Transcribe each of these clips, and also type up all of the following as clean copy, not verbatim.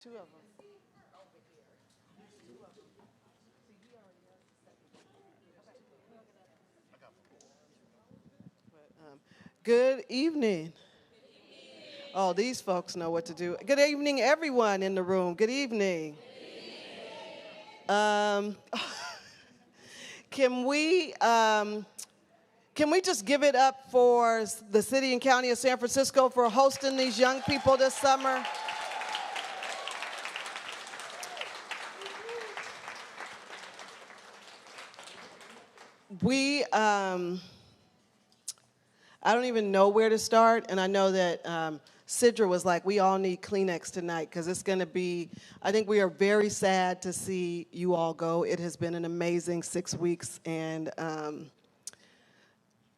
Two of them. Good evening. Oh, these folks know what to do. Good evening, everyone in the room. Good evening. Um, can we just give it up for the city and county of San Francisco for hosting these young people this summer? I don't even know where to start, and I know that Sidra was like, we all need Kleenex tonight, because it's going to be, I think we are very sad to see you all go. It has been an amazing 6 weeks, and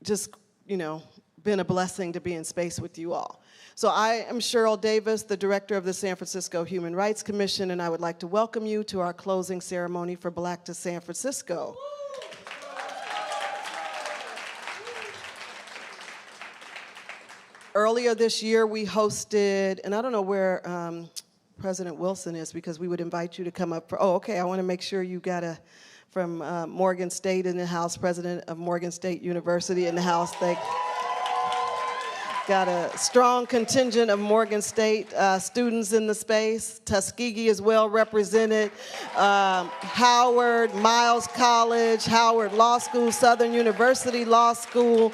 just, been a blessing to be in space with you all. So I am Cheryl Davis, the director of the San Francisco Human Rights Commission, and I would like to welcome you to our closing ceremony for Black to San Francisco. Earlier this year, we hosted, and I don't know where President Wilson is, because we would invite you to come up for, oh, okay, I want to make sure you got from Morgan State in the house, president of Morgan State University in the house. They got a strong contingent of Morgan State students in the space. Tuskegee is well represented. Howard, Miles College, Howard Law School, Southern University Law School,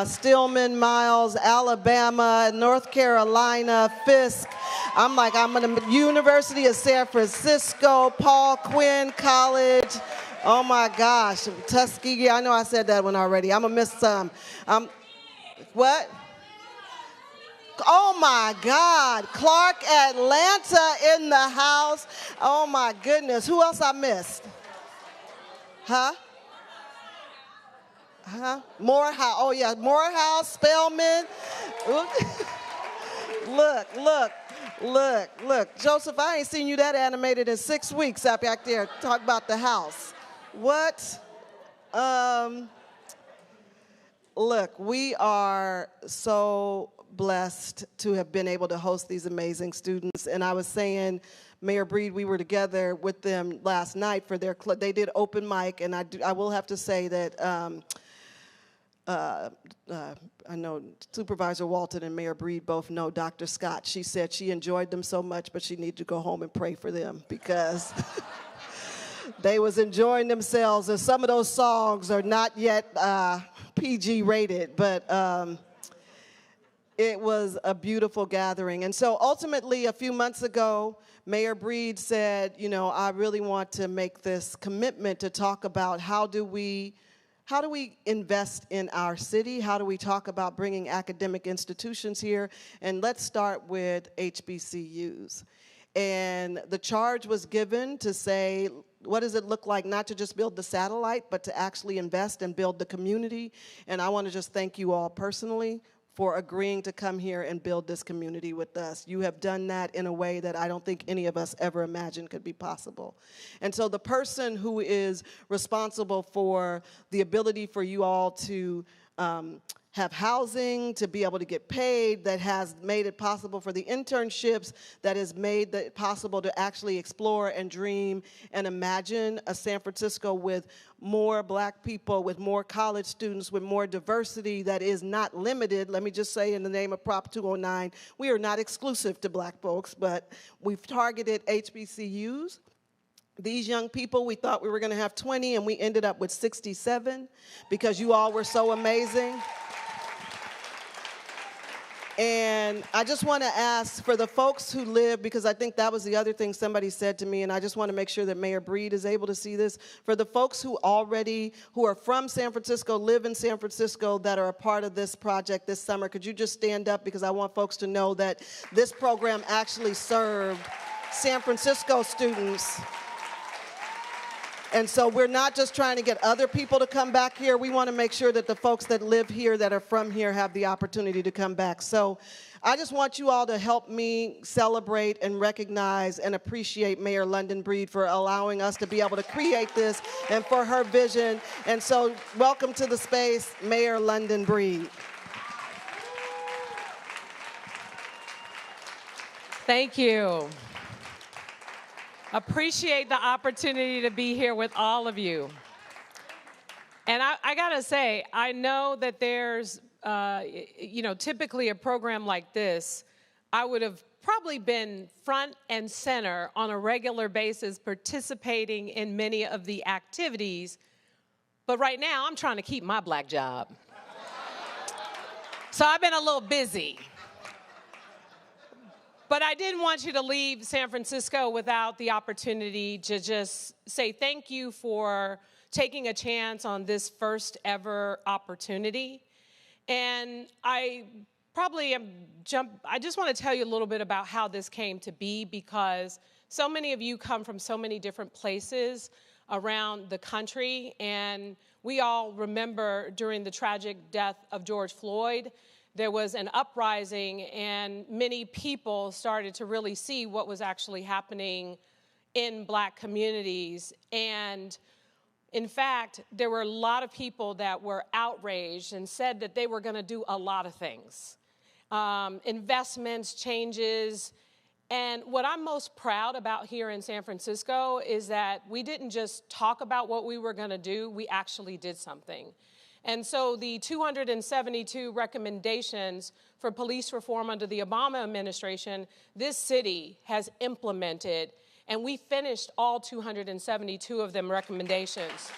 Stillman, Miles, Alabama, North Carolina, Fisk. I'm in the University of San Francisco, Paul Quinn College. Oh my gosh, Tuskegee, I know I said that one already. I'm gonna miss some. What? Oh my God, Clark, Atlanta in the house. Oh my goodness, who else I missed? Huh? Morehouse, oh yeah, Morehouse, Spelman. Look. Joseph, I ain't seen you that animated in 6 weeks out back there. Talk about the house. What? Look, we are so blessed to have been able to host these amazing students. And I was saying, Mayor Breed, we were together with them last night for their, they did open mic, and I will have to say that I know Supervisor Walton and Mayor Breed both know Dr. Scott. She said she enjoyed them so much, but she needed to go home and pray for them, because they was enjoying themselves, and some of those songs are not yet PG rated, but it was a beautiful gathering. And so ultimately, a few months ago, Mayor Breed said, I really want to make this commitment to talk about how do we invest in our city? How do we talk about bringing academic institutions here? And let's start with HBCUs. And the charge was given to say, what does it look like not to just build the satellite, but to actually invest and build the community? And I want to just thank you all personally for agreeing to come here and build this community with us. You have done that in a way that I don't think any of us ever imagined could be possible. And so the person who is responsible for the ability for you all to have housing, to be able to get paid, that has made it possible for the internships, that has made it possible to actually explore and dream and imagine a San Francisco with more Black people, with more college students, with more diversity that is not limited. Let me just say, in the name of Prop 209, we are not exclusive to Black folks, but we've targeted HBCUs. These young people, we thought we were going to have 20, and we ended up with 67 because you all were so amazing. And I just want to ask for the folks who live, because I think that was the other thing somebody said to me, and I just want to make sure that Mayor Breed is able to see this. For the folks who are from San Francisco, live in San Francisco, that are a part of this project this summer, could you just stand up, because I want folks to know that this program actually served San Francisco students. And so we're not just trying to get other people to come back here. We want to make sure that the folks that live here, that are from here, have the opportunity to come back. So I just want you all to help me celebrate and recognize and appreciate Mayor London Breed for allowing us to be able to create this, and for her vision. And so welcome to the space, Mayor London Breed. Thank you. Appreciate the opportunity to be here with all of you. And I gotta say, I know that there's, typically a program like this, I would have probably been front and center on a regular basis participating in many of the activities, but right now I'm trying to keep my black job. So I've been a little busy. But I didn't want you to leave San Francisco without the opportunity to just say thank you for taking a chance on this first ever opportunity. And I just want to tell you a little bit about how this came to be, because so many of you come from so many different places around the country, and we all remember during the tragic death of George Floyd, there was an uprising and many people started to really see what was actually happening in black communities. And in fact, there were a lot of people that were outraged and said that they were going to do a lot of things. Investments, changes. And what I'm most proud about here in San Francisco is that we didn't just talk about what we were going to do, we actually did something. And so the 272 recommendations for police reform under the Obama administration, this city has implemented, and we finished all 272 of them recommendations.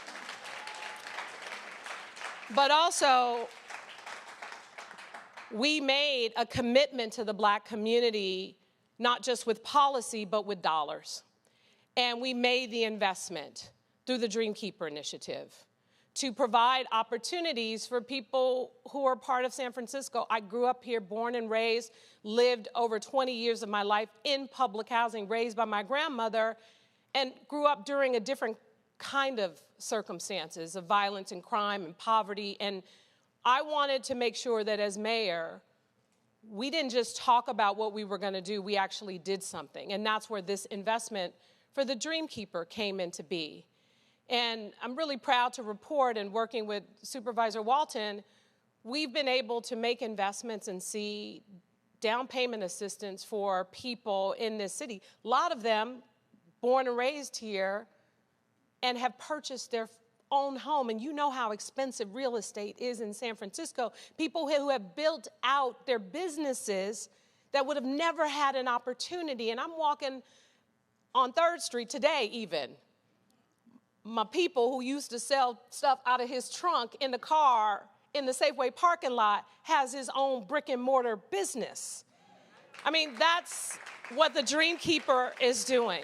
But also, we made a commitment to the black community, not just with policy, but with dollars. And we made the investment through the Dreamkeeper initiative to provide opportunities for people who are part of San Francisco. I grew up here, born and raised, lived over 20 years of my life in public housing, raised by my grandmother, and grew up during a different kind of circumstances of violence and crime and poverty. And I wanted to make sure that as mayor, we didn't just talk about what we were going to do, we actually did something. And that's where this investment for the Dreamkeeper came into being. And I'm really proud to report, and working with Supervisor Walton, we've been able to make investments and see down payment assistance for people in this city. A lot of them born and raised here and have purchased their own home. And you know how expensive real estate is in San Francisco. People who have built out their businesses that would have never had an opportunity. And I'm walking on 3rd Street today even. My people who used to sell stuff out of his trunk in the car in the Safeway parking lot has his own brick and mortar business. I mean, that's what the Dreamkeeper is doing.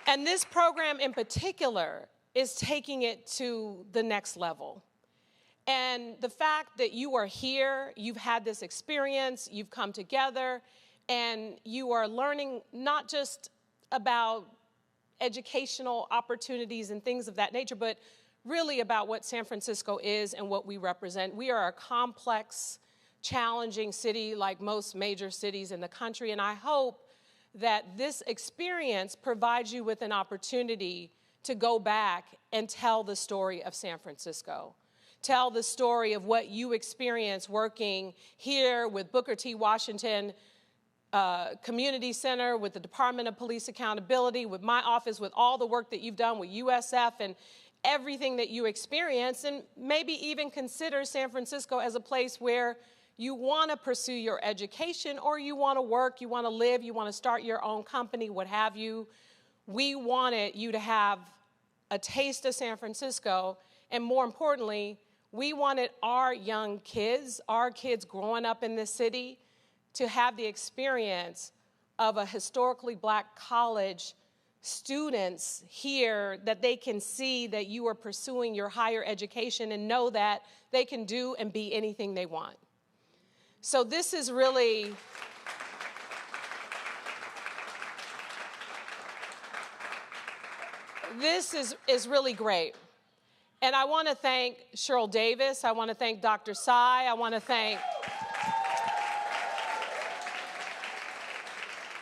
And this program in particular is taking it to the next level. And the fact that you are here, you've had this experience, you've come together, and you are learning not just about educational opportunities and things of that nature, but really about what San Francisco is and what we represent. We are a complex, challenging city like most major cities in the country, and I hope that this experience provides you with an opportunity to go back and tell the story of San Francisco. Tell the story of what you experienced working here with Booker T. Washington Community Center, with the Department of Police Accountability, with my office, with all the work that you've done with USF and everything that you experience, and maybe even consider San Francisco as a place where you want to pursue your education, or you want to work, you want to live, you want to start your own company, what have you. We wanted you to have a taste of San Francisco, and more importantly, we wanted our young kids, our kids growing up in this city, to have the experience of a historically black college, students here, that they can see that you are pursuing your higher education and know that they can do and be anything they want. So this is really, this is really great. And I want to thank Cheryl Davis, I want to thank Dr. Tsai, I want to thank,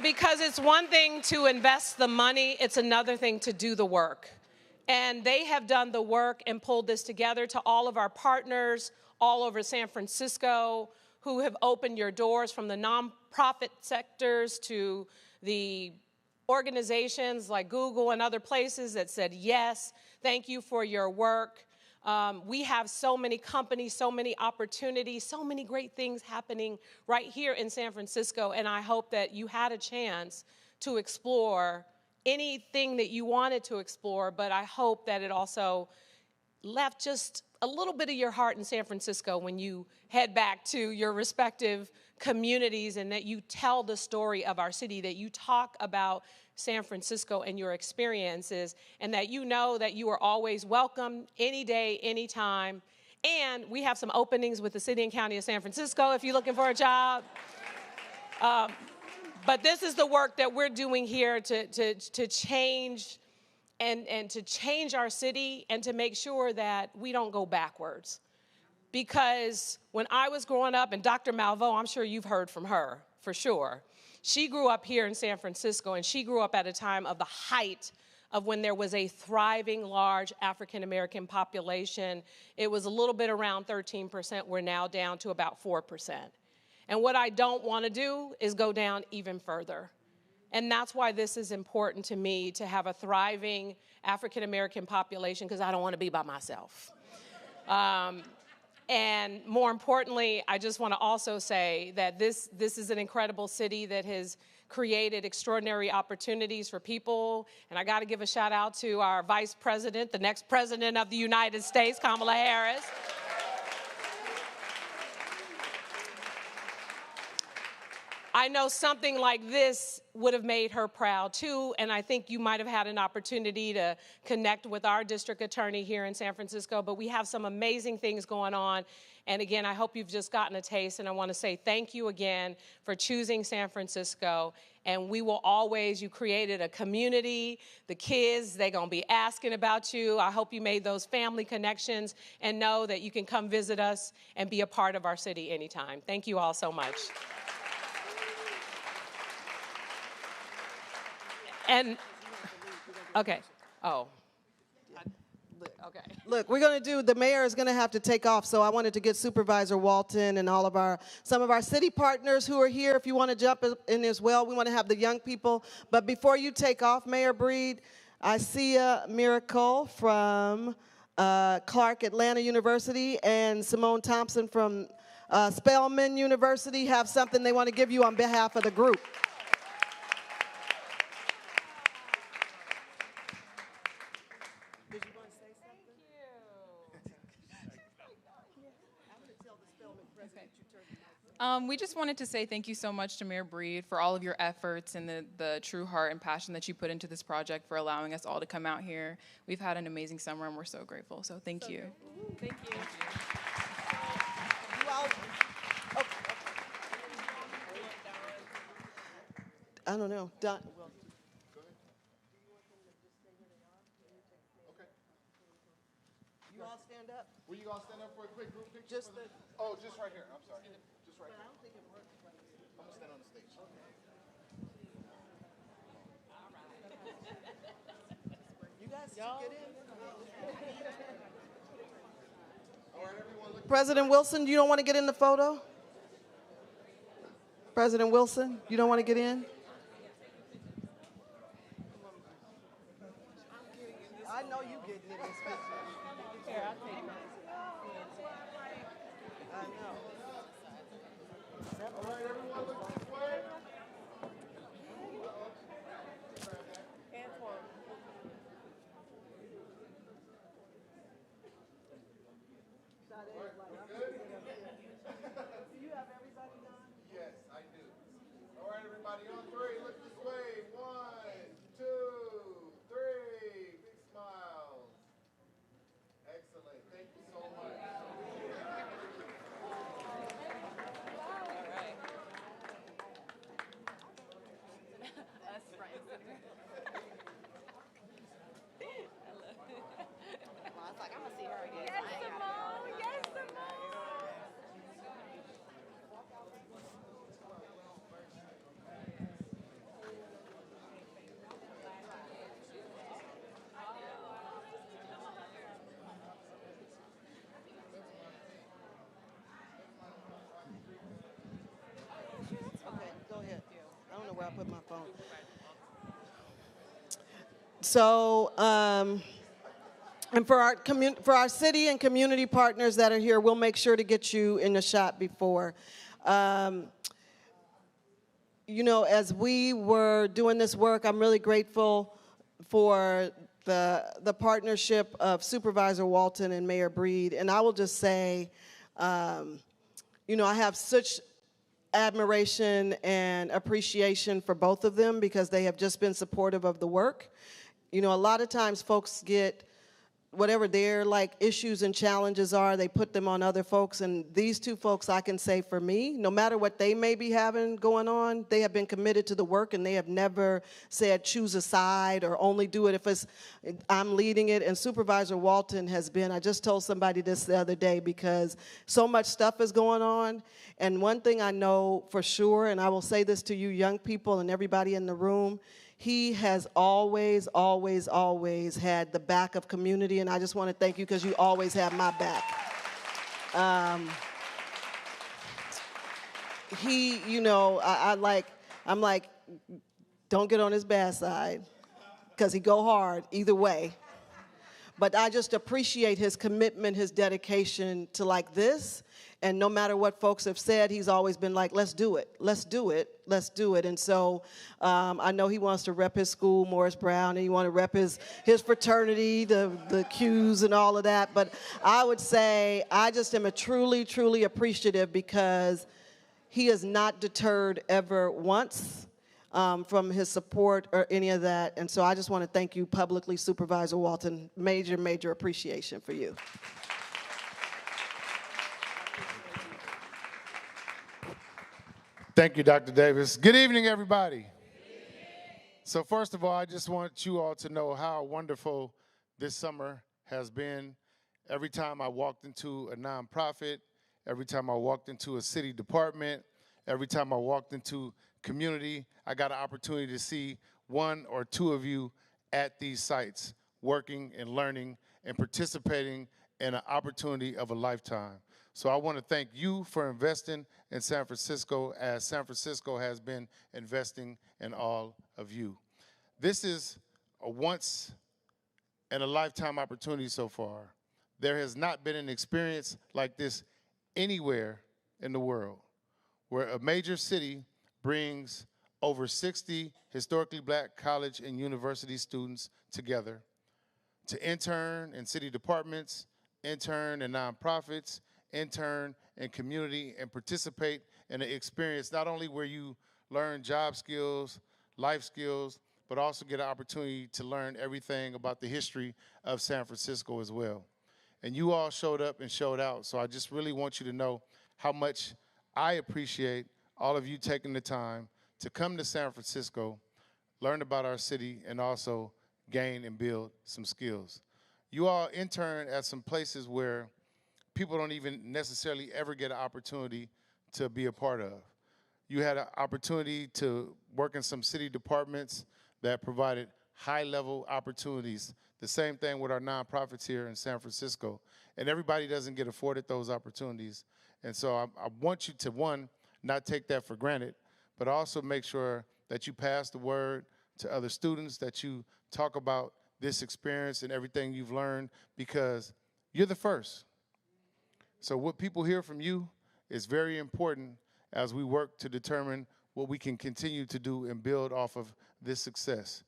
because it's one thing to invest the money, it's another thing to do the work. And they have done the work and pulled this together. To all of our partners all over San Francisco who have opened your doors, from the nonprofit sectors to the organizations like Google and other places that said, yes, thank you for your work. We have so many companies, so many opportunities, so many great things happening right here in San Francisco, and I hope that you had a chance to explore anything that you wanted to explore, but I hope that it also left just a little bit of your heart in San Francisco when you head back to your respective communities, and that you tell the story of our city, that you talk about San Francisco and your experiences, and that you know that you are always welcome any day, anytime. And we have some openings with the City and County of San Francisco if you're looking for a job. But this is the work that we're doing here to change and to change our city and to make sure that we don't go backwards. Because when I was growing up, and Dr. Malveaux, I'm sure you've heard from her, for sure. She grew up here in San Francisco, and she grew up at a time of the height of when there was a thriving, large African-American population. It was a little bit around 13%. We're now down to about 4%. And what I don't want to do is go down even further. And that's why this is important to me, to have a thriving African-American population, because I don't want to be by myself. And more importantly, I just want to also say that this is an incredible city that has created extraordinary opportunities for people. And I got to give a shout out to our Vice President, the next President of the United States, Kamala Harris. I know something like this would have made her proud too, and I think you might have had an opportunity to connect with our district attorney here in San Francisco, but we have some amazing things going on. And again, I hope you've just gotten a taste, and I want to say thank you again for choosing San Francisco. And we will always, you created a community, the kids, they're going to be asking about you. I hope you made those family connections and know that you can come visit us and be a part of our city anytime. Thank you all so much. And, okay, oh, okay. Look, we're going to do, the mayor is going to have to take off, so I wanted to get Supervisor Walton and some of our city partners who are here, if you want to jump in as well. We want to have the young people. But before you take off, Mayor Breed, I see a miracle from Clark Atlanta University, and Simone Thompson from Spelman University have something they want to give you on behalf of the group. We just wanted to say thank you so much to Mayor Breed for all of your efforts and the true heart and passion that you put into this project, for allowing us all to come out here. We've had an amazing summer, and we're so grateful. So thank you. Thank you. I don't know. Don. You all stand up? Will you all stand up for a quick group picture? Just oh, just right here. I'm sorry. Just right here. I'm going to stand on the stage. You guys get in. All right, everyone, look. President Wilson, you don't want to get in the photo? President Wilson, you don't want to get in? I know you getting in this picture. Here, I'll take it. I know. All right, everyone, look this way. Do you have everybody done? Yes, I do. All right, everybody, on three, look this way. 1, 2, 3. Big smiles. Excellent. Thank you so much. Us friends. Well, it's like, I'm gonna see her again. Yes, Simone. Yes, Simone. Okay, go ahead. I don't know where I put my phone. So, and for our city and community partners that are here, we'll make sure to get you in the shot before. You know, as we were doing this work, I'm really grateful for the partnership of Supervisor Walton and Mayor Breed. And I will just say, you know, I have such admiration and appreciation for both of them because they have just been supportive of the work. You know, a lot of times folks get whatever their like issues and challenges are, they put them on other folks. And these two folks, I can say for me, no matter what they may be having going on, they have been committed to the work and they have never said choose a side or only do it if I'm leading it. And Supervisor Walton has been, I just told somebody this the other day because so much stuff is going on. And one thing I know for sure, and I will say this to you young people and everybody in the room, he has always, always, always had the back of community, and I just want to thank you because you always have my back. You know, I'm like, don't get on his bad side because he go hard either way. But I just appreciate his commitment, his dedication to like this. And no matter what folks have said, he's always been like, let's do it, let's do it, let's do it. And so I know he wants to rep his school, Morris Brown, and he wants to rep his fraternity, the Qs and all of that. But I would say I just am truly, truly appreciative because he is not deterred ever once from his support or any of that. And so I just want to thank you publicly, Supervisor Walton. Major, major appreciation for you. Thank you, Dr. Davis. Good evening, everybody. Good evening. So first of all, I just want you all to know how wonderful this summer has been. Every time I walked into a nonprofit, every time I walked into a city department, every time I walked into community, I got an opportunity to see one or two of you at these sites working and learning and participating in an opportunity of a lifetime. So I want to thank you for investing in San Francisco as San Francisco has been investing in all of you. This is a once in a lifetime opportunity so far. There has not been an experience like this anywhere in the world where a major city brings over 60 historically black college and university students together to intern in city departments, intern in nonprofits, intern in community, and participate in an experience not only where you learn job skills, life skills, but also get an opportunity to learn everything about the history of San Francisco as well. And you all showed up and showed out, so I just really want you to know how much I appreciate all of you taking the time to come to San Francisco, learn about our city, and also gain and build some skills. You all intern at some places where people don't even necessarily ever get an opportunity to be a part of. You had an opportunity to work in some city departments that provided high-level opportunities. The same thing with our nonprofits here in San Francisco. And everybody doesn't get afforded those opportunities. And so I want you to, one, not take that for granted, but also make sure that you pass the word to other students, that you talk about this experience and everything you've learned, because you're the first. So what people hear from you is very important as we work to determine what we can continue to do and build off of this success.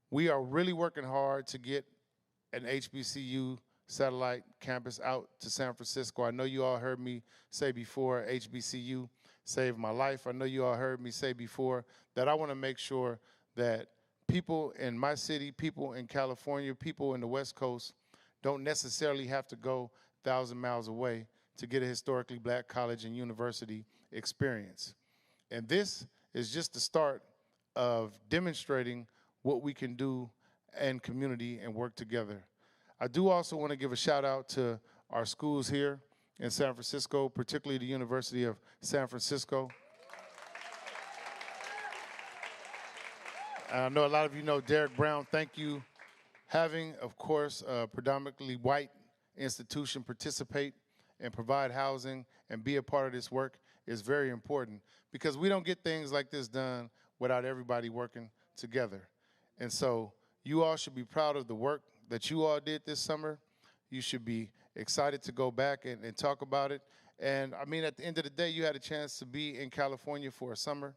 We are really working hard to get an HBCU satellite campus out to San Francisco. I know you all heard me say before, HBCU saved my life. I know you all heard me say before that I want to make sure that people in my city, people in California, people in the West Coast don't necessarily have to go 1,000 miles away to get a historically black college and university experience. And this is just the start of demonstrating what we can do in community and work together. I do also want to give a shout out to our schools here in San Francisco, particularly the University of San Francisco. I know a lot of you know Derek Brown. Thank you. Having, of course, a predominantly white institution participate and provide housing and be a part of this work is very important, because we don't get things like this done without everybody working together. And so You all should be proud of the work that you all did this summer. You should be excited to go back and talk about it. And I mean, at the end of the day, you had a chance to be in California for a summer.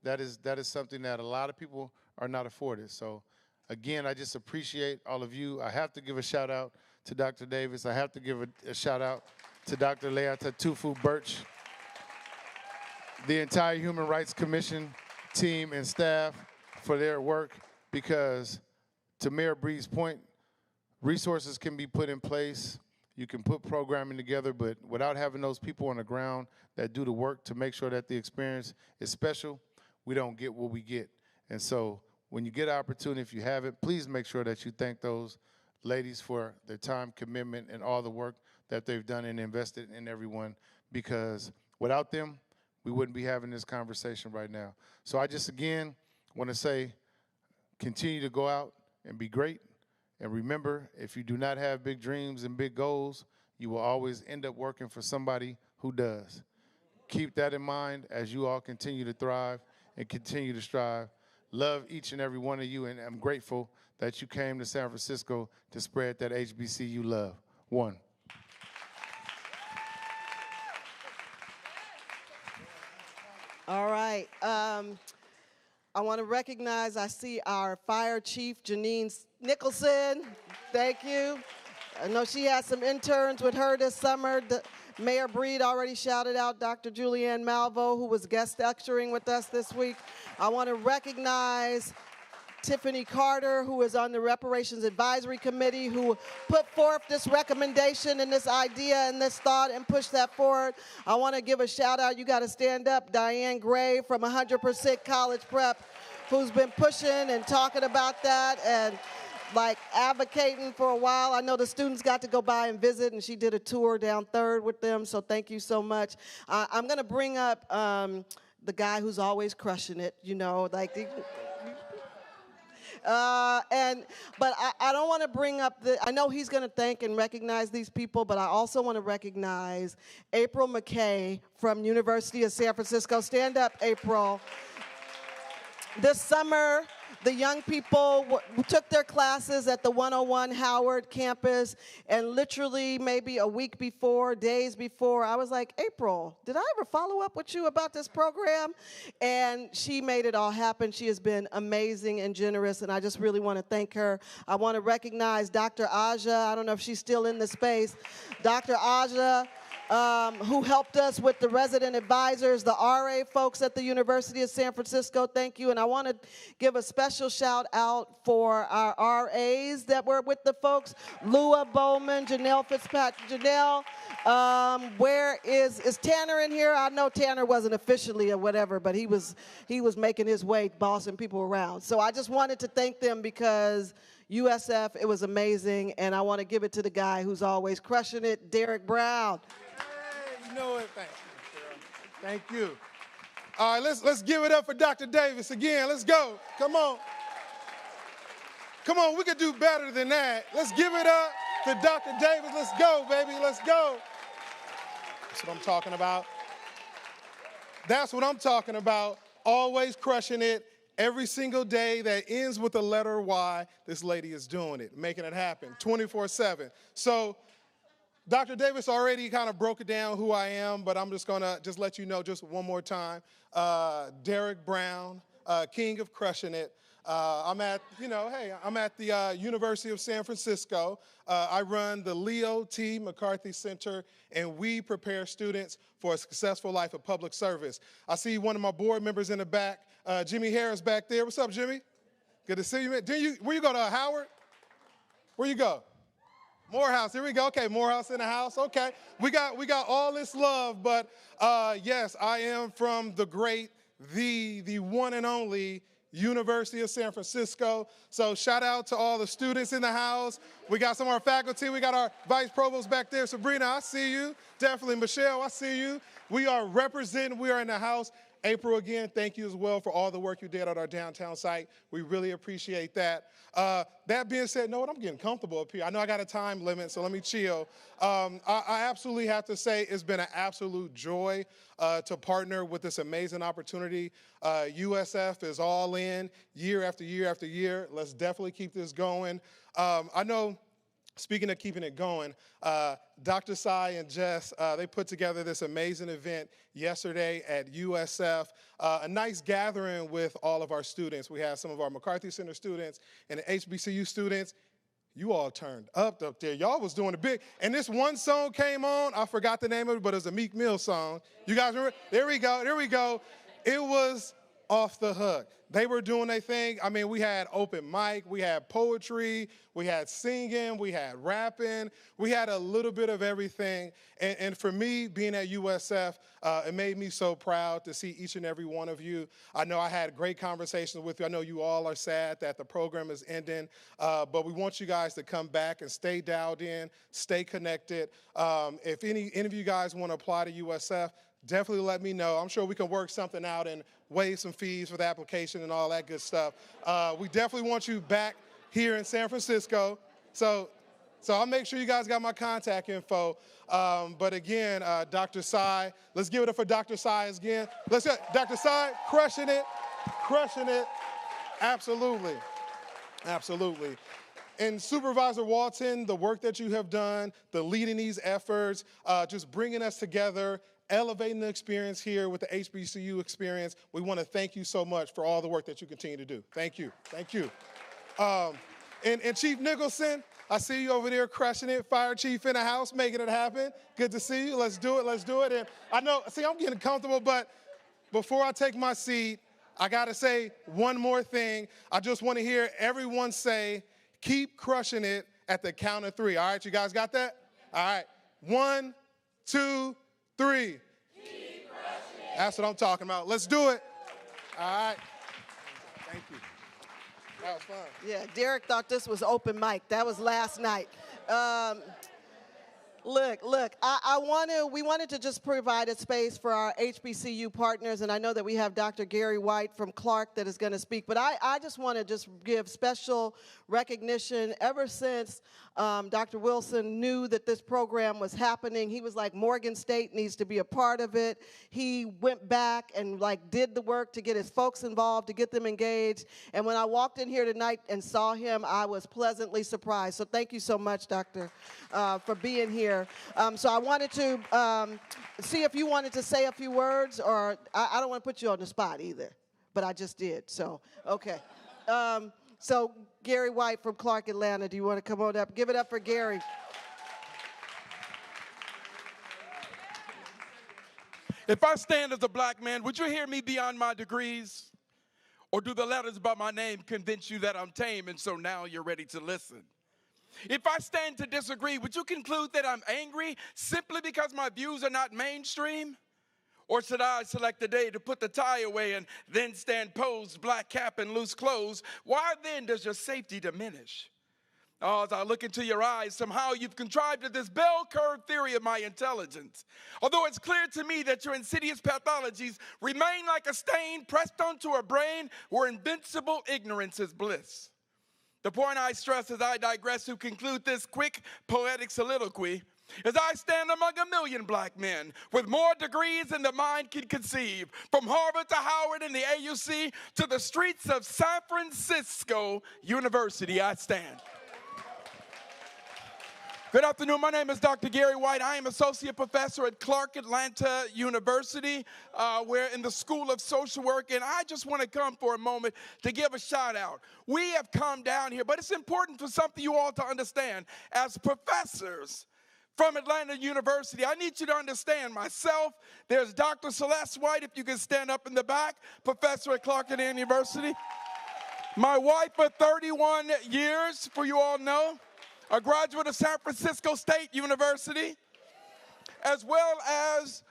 That is something that a lot of people are not afforded. So again, I just appreciate all of you. I have to give a shout out to Dr. Davis. I have to give a shout out to Dr. Leata Tufu Birch, the entire Human Rights Commission team and staff for their work, because to Mayor Breed's point, resources can be put in place. You can put programming together, but without having those people on the ground that do the work to make sure that the experience is special, we don't get what we get. And so when you get an opportunity, if you have it, please make sure that you thank those ladies for their time, commitment, and all the work that they've done and invested in everyone, because without them, we wouldn't be having this conversation right now. So I just, again, want to say, continue to go out and be great. And remember, if you do not have big dreams and big goals, you will always end up working for somebody who does. Keep that in mind as you all continue to thrive and continue to strive. Love each and every one of you, and I'm grateful that you came to San Francisco to spread that HBCU love. One. All right. I want to recognize, I see our Fire Chief, Janine Nicholson. Thank you. I know she has some interns with her this summer. Mayor Breed already shouted out Dr. Julianne Malvo, who was guest lecturing with us this week. I want to recognize Tiffany Carter, who is on the Reparations Advisory Committee, who put forth this recommendation and this idea and this thought and pushed that forward. I want to give a shout out, you got to stand up, Diane Gray from 100% College Prep, who's been pushing and talking about that and like advocating for a while. I know the students got to go by and visit, and she did a tour down 3rd with them, so thank you so much. I'm going to bring up the guy who's always crushing it, you know, like the, but I don't want to bring up I know he's going to thank and recognize these people, but I also want to recognize April McKay from University of San Francisco. Stand up, April. This summer, the young people took their classes at the 101 Howard campus, and literally maybe a week before, days before, I was like, April, did I ever follow up with you about this program? And she made it all happen. She has been amazing and generous, and I just really want to thank her. I want to recognize Dr. Aja. I don't know if she's still in the space. Dr. Aja, who helped us with the resident advisors, the RA folks at the University of San Francisco. Thank you. And I want to give a special shout out for our RAs that were with the folks. Lua Bowman, Janelle Fitzpatrick. Janelle, where is Tanner in here? I know Tanner wasn't officially or whatever, but he was making his way, bossing people around. So I just wanted to thank them because USF, it was amazing. And I want to give it to the guy who's always crushing it, Derek Brown. You know it. Thank you, girl. Thank you. All right, let's give it up for Dr. Davis again. Let's go. Come on. Come on, we could do better than that. Let's give it up to Dr. Davis. Let's go, baby. Let's go. That's what I'm talking about. That's what I'm talking about. Always crushing it. Every single day that ends with a letter Y, this lady is doing it, making it happen 24/7. So Dr. Davis already kind of broke it down who I am, but I'm just going to just let you know just one more time. Derek Brown, king of crushing it. I'm at the University of San Francisco. I run the Leo T. McCarthy Center, and we prepare students for a successful life of public service. I see one of my board members in the back, Jimmy Harris back there. What's up, Jimmy? Good to see you, man. Where you go to Howard? Where you go? Morehouse, here we go. Okay, Morehouse in the house. Okay, we got all this love, but yes, I am from the great, the one and only University of San Francisco. So shout out to all the students in the house. We got some of our faculty. We got our vice provost back there. Sabrina, I see you. Definitely Michelle, I see you. We are representing. We are in the house. April, again, thank you as well for all the work you did on our downtown site. We really appreciate that. That being said, know what? I'm getting comfortable up here. I know I got a time limit, so let me chill. I absolutely have to say it's been an absolute joy to partner with this amazing opportunity. USF is all in year after year after year. Let's definitely keep this going. I know, speaking of keeping it going, Dr. Sy and Jess, they put together this amazing event yesterday at USF, a nice gathering with all of our students. We had some of our McCarthy Center students and the HBCU students. You all turned up there. Y'all was doing it big. And this one song came on. I forgot the name of it, but it was a Meek Mill song. You guys remember? There we go. There we go. It was off the hook. They were doing their thing. I mean, we had open mic, we had poetry, we had singing, we had rapping, we had a little bit of everything. And for me, being at USF, it made me so proud to see each and every one of you. I know I had great conversations with you. I know you all are sad that the program is ending, but we want you guys to come back and stay dialed in, stay connected. If any of you guys want to apply to USF, definitely let me know. I'm sure we can work something out and waive some fees for the application and all that good stuff. We definitely want you back here in San Francisco. So I'll make sure you guys got my contact info. But again, Dr. Sy, let's give it up for Dr. Sy again. Let's get Dr. Sy, crushing it. Absolutely. Absolutely. And Supervisor Walton, the work that you have done, the leading these efforts, just bringing us together, elevating the experience here with the HBCU experience. We want to thank you so much for all the work that you continue to do. Thank you. Thank you. And Chief Nicholson, I see you over there crushing it. Fire Chief in the house, making it happen. Good to see you. Let's do it. And I know, see, I'm getting comfortable, but before I take my seat, I got to say one more thing. I just want to hear everyone say, keep crushing it at the count of 3. All right, you guys got that? All right. 1, 2, 3. Keep crushing it. That's what I'm talking about. Let's do it. All right. Thank you. That was fun. Yeah, Derek thought this was open mic. That was last night. Look, we wanted to just provide a space for our HBCU partners, and I know that we have Dr. Gary White from Clark that is going to speak, but I just want to just give special recognition. Ever since Dr. Wilson knew that this program was happening, he was like, Morgan State needs to be a part of it. He went back and did the work to get his folks involved, to get them engaged, and when I walked in here tonight and saw him, I was pleasantly surprised. So thank you so much, Doctor, for being here. So I wanted to see if you wanted to say a few words, or I don't want to put you on the spot either, but I just did, so, okay. So Gary White from Clark, Atlanta, do you want to come on up? Give it up for Gary. If I stand as a black man, would you hear me beyond my degrees? Or do the letters by my name convince you that I'm tame and so now you're ready to listen? If I stand to disagree, would you conclude that I'm angry simply because my views are not mainstream? Or should I select a day to put the tie away and then stand posed, black cap and loose clothes? Why then does your safety diminish? Oh, as I look into your eyes, somehow you've contrived this bell curve theory of my intelligence. Although it's clear to me that your insidious pathologies remain like a stain pressed onto a brain where invincible ignorance is bliss. The point I stress as I digress to conclude this quick poetic soliloquy is I stand among a million black men with more degrees than the mind can conceive. From Harvard to Howard and the AUC to the streets of San Francisco University, I stand. Good afternoon. My name is Dr. Gary White. I am associate professor at Clark Atlanta University. We're in the School of Social Work, and I just want to come for a moment to give a shout out. We have come down here, but it's important for something you all to understand. As professors from Atlanta University, I need you to understand myself. There's Dr. Celeste White, if you can stand up in the back, professor at Clark Atlanta University. My wife for 31 years, for you all know. A graduate of San Francisco State University, as well as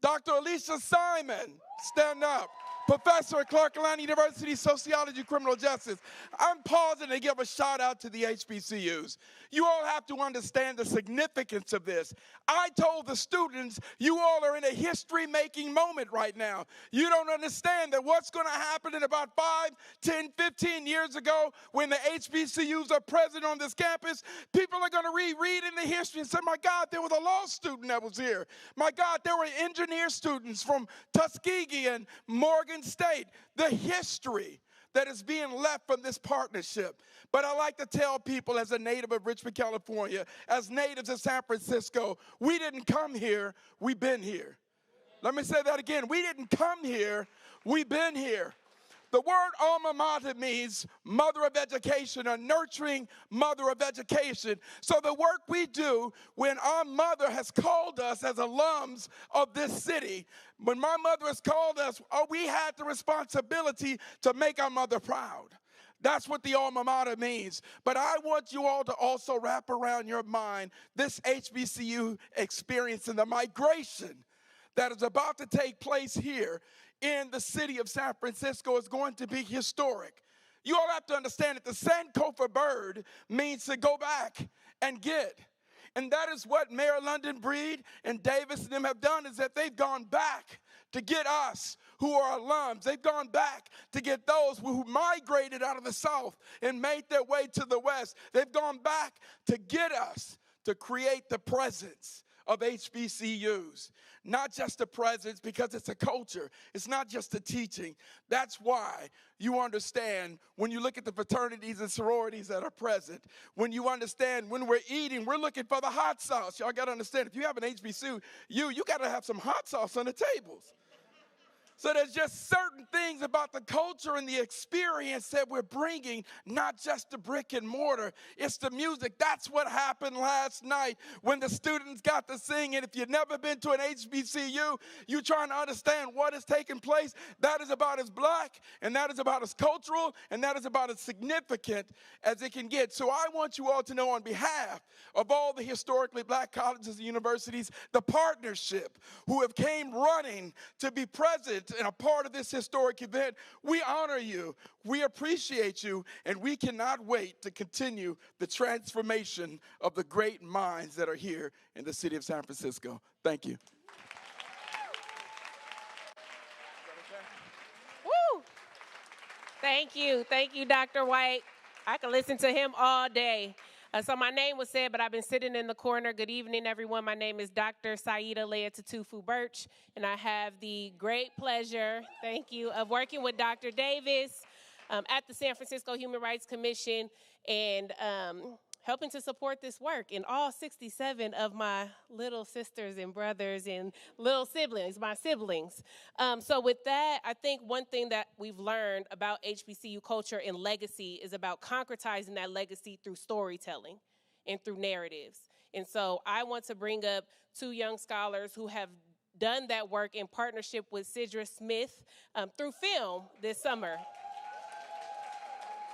Dr. Alicia Simon, stand up, professor at Clark Atlanta University, Sociology, Criminal Justice. I'm pausing to give a shout out to the HBCUs. You all have to understand the significance of this. I told the students, you all are in a history-making moment right now. You don't understand that what's going to happen in about 5, 10, 15 years ago when the HBCUs are present on this campus, people are going to read in the history and say, my God, there was a law student that was here. My God, there were engineer students from Tuskegee and Morgan State. The history that is being left from this partnership. But I like to tell people, as a native of Richmond, California, as natives of San Francisco, we didn't come here, we've been here. Let me say that again. We didn't come here, we've been here. The word alma mater means mother of education, a nurturing mother of education. So the work we do when our mother has called us as alums of this city, when my mother has called us, we had the responsibility to make our mother proud. That's what the alma mater means. But I want you all to also wrap around your mind this HBCU experience and the migration that is about to take place here in the city of San Francisco is going to be historic. You all have to understand that the Sankofa bird means to go back and get. And that is what Mayor London Breed and Davis and them have done, is that they've gone back to get us who are alums. They've gone back to get those who migrated out of the South and made their way to the West. They've gone back to get us to create the presence of HBCUs. Not just a presence, because it's a culture. It's not just a teaching. That's why you understand when you look at the fraternities and sororities that are present. When you understand when we're eating, we're looking for the hot sauce. Y'all got to understand, if you have an HBCU, you got to have some hot sauce on the tables. So there's just certain things about the culture and the experience that we're bringing, not just the brick and mortar, it's the music. That's what happened last night when the students got to sing. And if you've never been to an HBCU, you're trying to understand what is taking place. That is about as black, and that is about as cultural, and that is about as significant as it can get. So I want you all to know, on behalf of all the historically black colleges and universities, the partnership who have came running to be present and a part of this historic event, we honor you, we appreciate you, and we cannot wait to continue the transformation of the great minds that are here in the city of San Francisco. Thank you. Woo! Thank you, Dr. White. I could listen to him all day. So my name was said, but I've been sitting in the corner. Good evening, everyone. My name is Dr. Saida Leah Tatufu Birch, and I have the great pleasure, thank you, of working with Dr. Davis at the San Francisco Human Rights Commission and helping to support this work. And all 67 of my little sisters and brothers and little siblings, my siblings. So with that, I think one thing that we've learned about HBCU culture and legacy is about concretizing that legacy through storytelling and through narratives. And so I want to bring up two young scholars who have done that work in partnership with Sidra Smith through film this summer.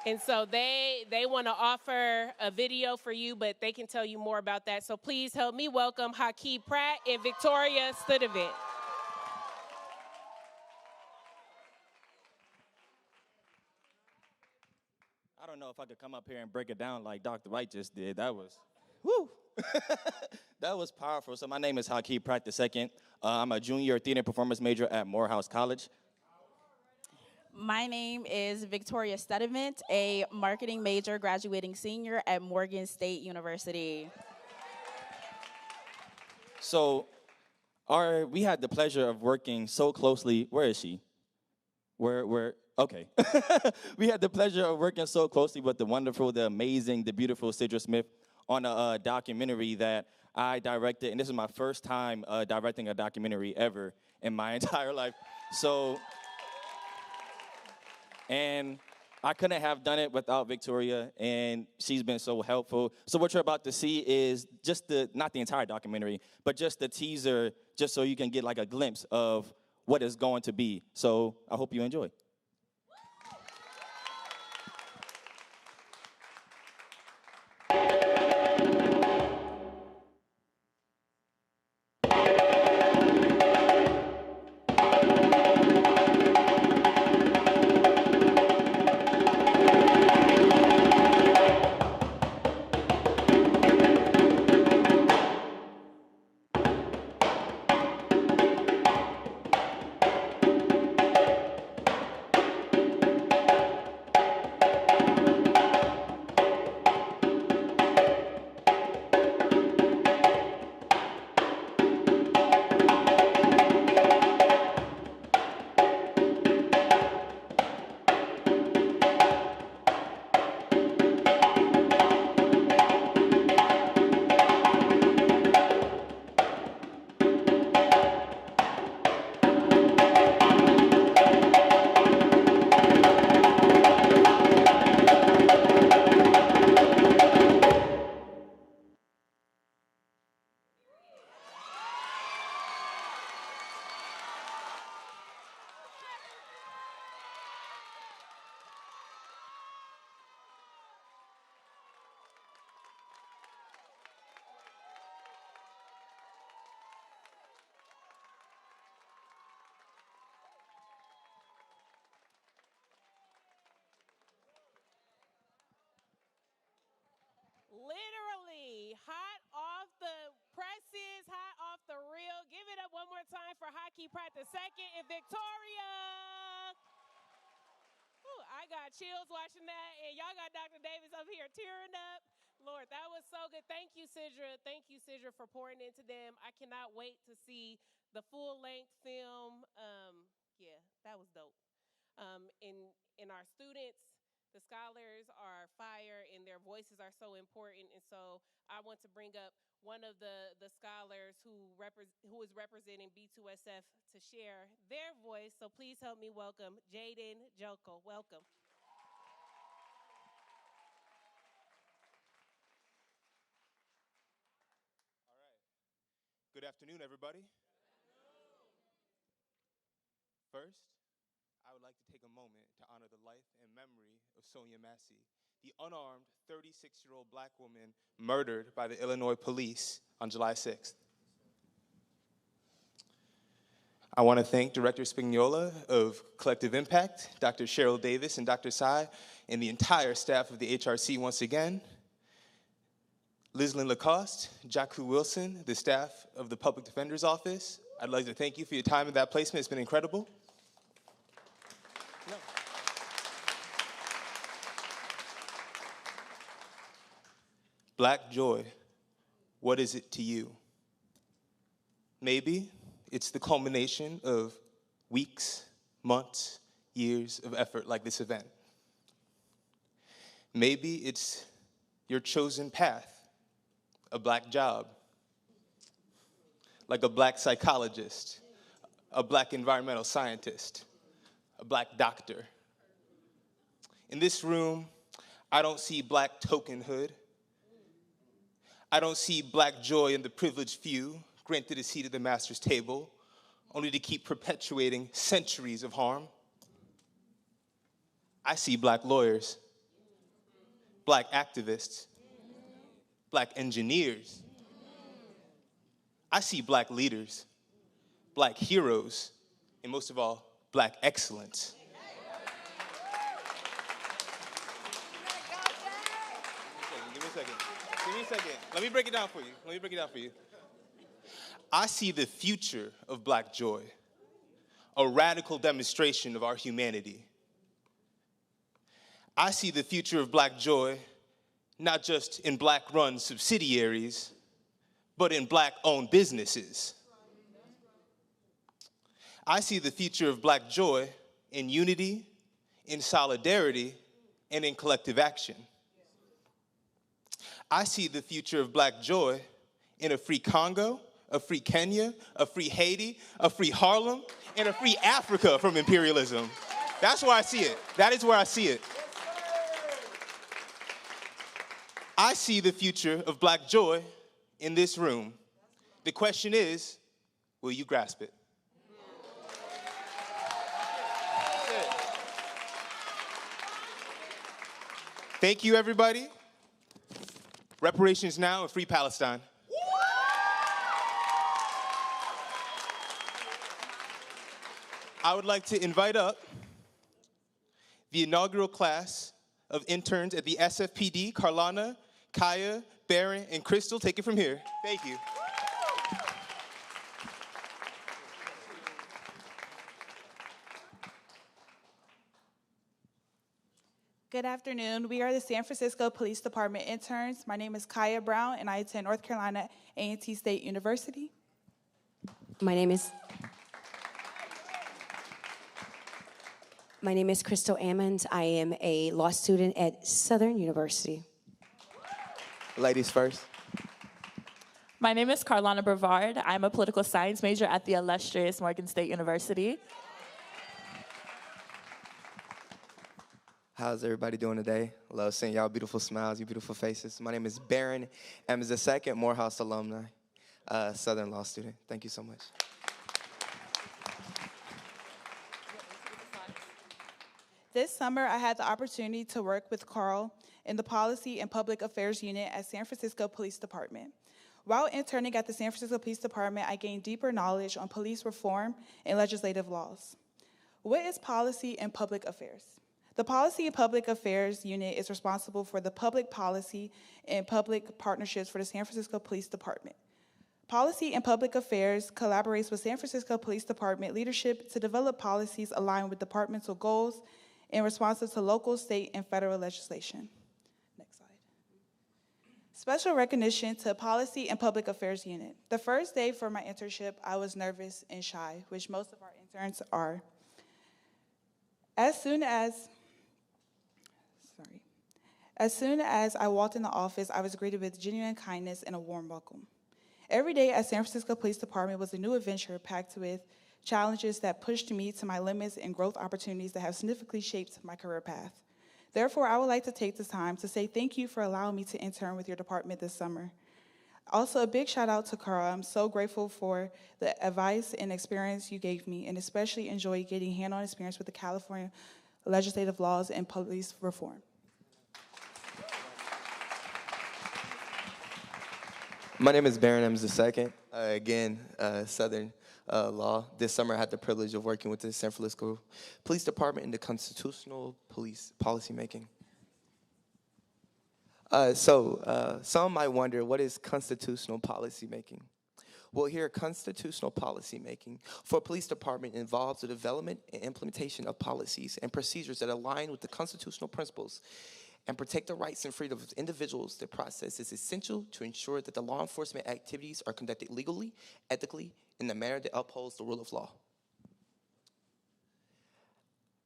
And so they want to offer a video for you, but they can tell you more about that. So please help me welcome Hakeem Pratt and Victoria Studevant. I don't know if I could come up here and break it down like Dr. White just did. That was, woo! That was powerful. So my name is Hakeem Pratt II. I'm a junior theater and performance major at Morehouse College. My name is Victoria Studevant, a marketing major graduating senior at Morgan State University. So we had the pleasure of working so closely. Where is she? Okay. We had the pleasure of working so closely with the wonderful, the amazing, the beautiful Sidra Smith on a documentary that I directed. And this is my first time directing a documentary ever in my entire life. And I couldn't have done it without Victoria, and she's been so helpful. So what you're about to see is just not the entire documentary, but just the teaser, just so you can get like a glimpse of what it's going to be. So I hope you enjoy. hot off the presses, hot off the reel. Give it up one more time for Hockey Pratt II and Victoria. Ooh, I got chills watching that, and y'all got Dr. Davis up here tearing up. Lord, that was so good. Thank you, Sidra. Thank you, Sidra, for pouring into them. I cannot wait to see the full-length film. Yeah, that was dope. In our students, the scholars are fire, and their voices are so important. And so I want to bring up one of the scholars who is representing B2SF to share their voice. So please help me welcome Jaden Joko. Welcome. All right. Good afternoon, everybody. First, I would like to take a moment to honor the life and memory of Sonia Massey, the unarmed 36-year-old black woman murdered by the Illinois police on July 6th. I want to thank Director Spignola of Collective Impact, Dr. Cheryl Davis and Dr. Sy, and the entire staff of the HRC once again. Lislyn Lacoste, Jaku Wilson, the staff of the Public Defender's Office. I'd like to thank you for your time in that placement. It's been incredible. Black joy, what is it to you? Maybe it's the culmination of weeks, months, years of effort like this event. Maybe it's your chosen path, a black job, like a black psychologist, a black environmental scientist, a black doctor. In this room, I don't see black tokenhood. I don't see black joy in the privileged few, granted a seat at the master's table, only to keep perpetuating centuries of harm. I see black lawyers, black activists, black engineers. I see black leaders, black heroes, and most of all, black excellence. Give me a second. Let me break it down for you. I see the future of black joy, a radical demonstration of our humanity. I see the future of black joy not just in black-run subsidiaries, but in black-owned businesses. I see the future of black joy in unity, in solidarity, and in collective action. I see the future of black joy in a free Congo, a free Kenya, a free Haiti, a free Harlem, and a free Africa from imperialism. That's where I see it. That is where I see it. I see the future of black joy in this room. The question is, will you grasp it? Thank you, everybody. Reparations now and free Palestine. I would like to invite up the inaugural class of interns at the SFPD, Carlana, Kaya, Baron, and Crystal. Take it from here. Thank you. Good afternoon. We are the San Francisco Police Department interns. My name is Kaya Brown, and I attend North Carolina A&T State University. My name is Crystal Ammons. I am a law student at Southern University. Ladies first. My name is Carlana Brevard. I'm a political science major at the illustrious Morgan State University. How's everybody doing today? Love seeing y'all beautiful smiles, you beautiful faces. My name is Baron Ammons II, Morehouse alumni, Southern law student. Thank you so much. This summer, I had the opportunity to work with Carl in the Policy and Public Affairs Unit at San Francisco Police Department. While interning at the San Francisco Police Department, I gained deeper knowledge on police reform and legislative laws. What is policy and public affairs? The Policy and Public Affairs Unit is responsible for the public policy and public partnerships for the San Francisco Police Department. Policy and Public Affairs collaborates with San Francisco Police Department leadership to develop policies aligned with departmental goals and responsive to local, state, and federal legislation. Next slide. Special recognition to Policy and Public Affairs Unit. The first day for my internship, I was nervous and shy, which most of our interns are. As soon as I walked in the office, I was greeted with genuine kindness and a warm welcome. Every day at San Francisco Police Department was a new adventure packed with challenges that pushed me to my limits and growth opportunities that have significantly shaped my career path. Therefore, I would like to take this time to say thank you for allowing me to intern with your department this summer. Also, a big shout out to Carl. I'm so grateful for the advice and experience you gave me, and especially enjoy getting hands-on experience with the California legislative laws and police reform. My name is Baron Ems II. Again, Southern Law. This summer, I had the privilege of working with the San Francisco Police Department in the constitutional police policymaking. Some might wonder, what is constitutional policymaking? Well, here, constitutional policymaking for a police department involves the development and implementation of policies and procedures that align with the constitutional principles and protect the rights and freedoms of individuals. The process is essential to ensure that the law enforcement activities are conducted legally, ethically, in a manner that upholds the rule of law.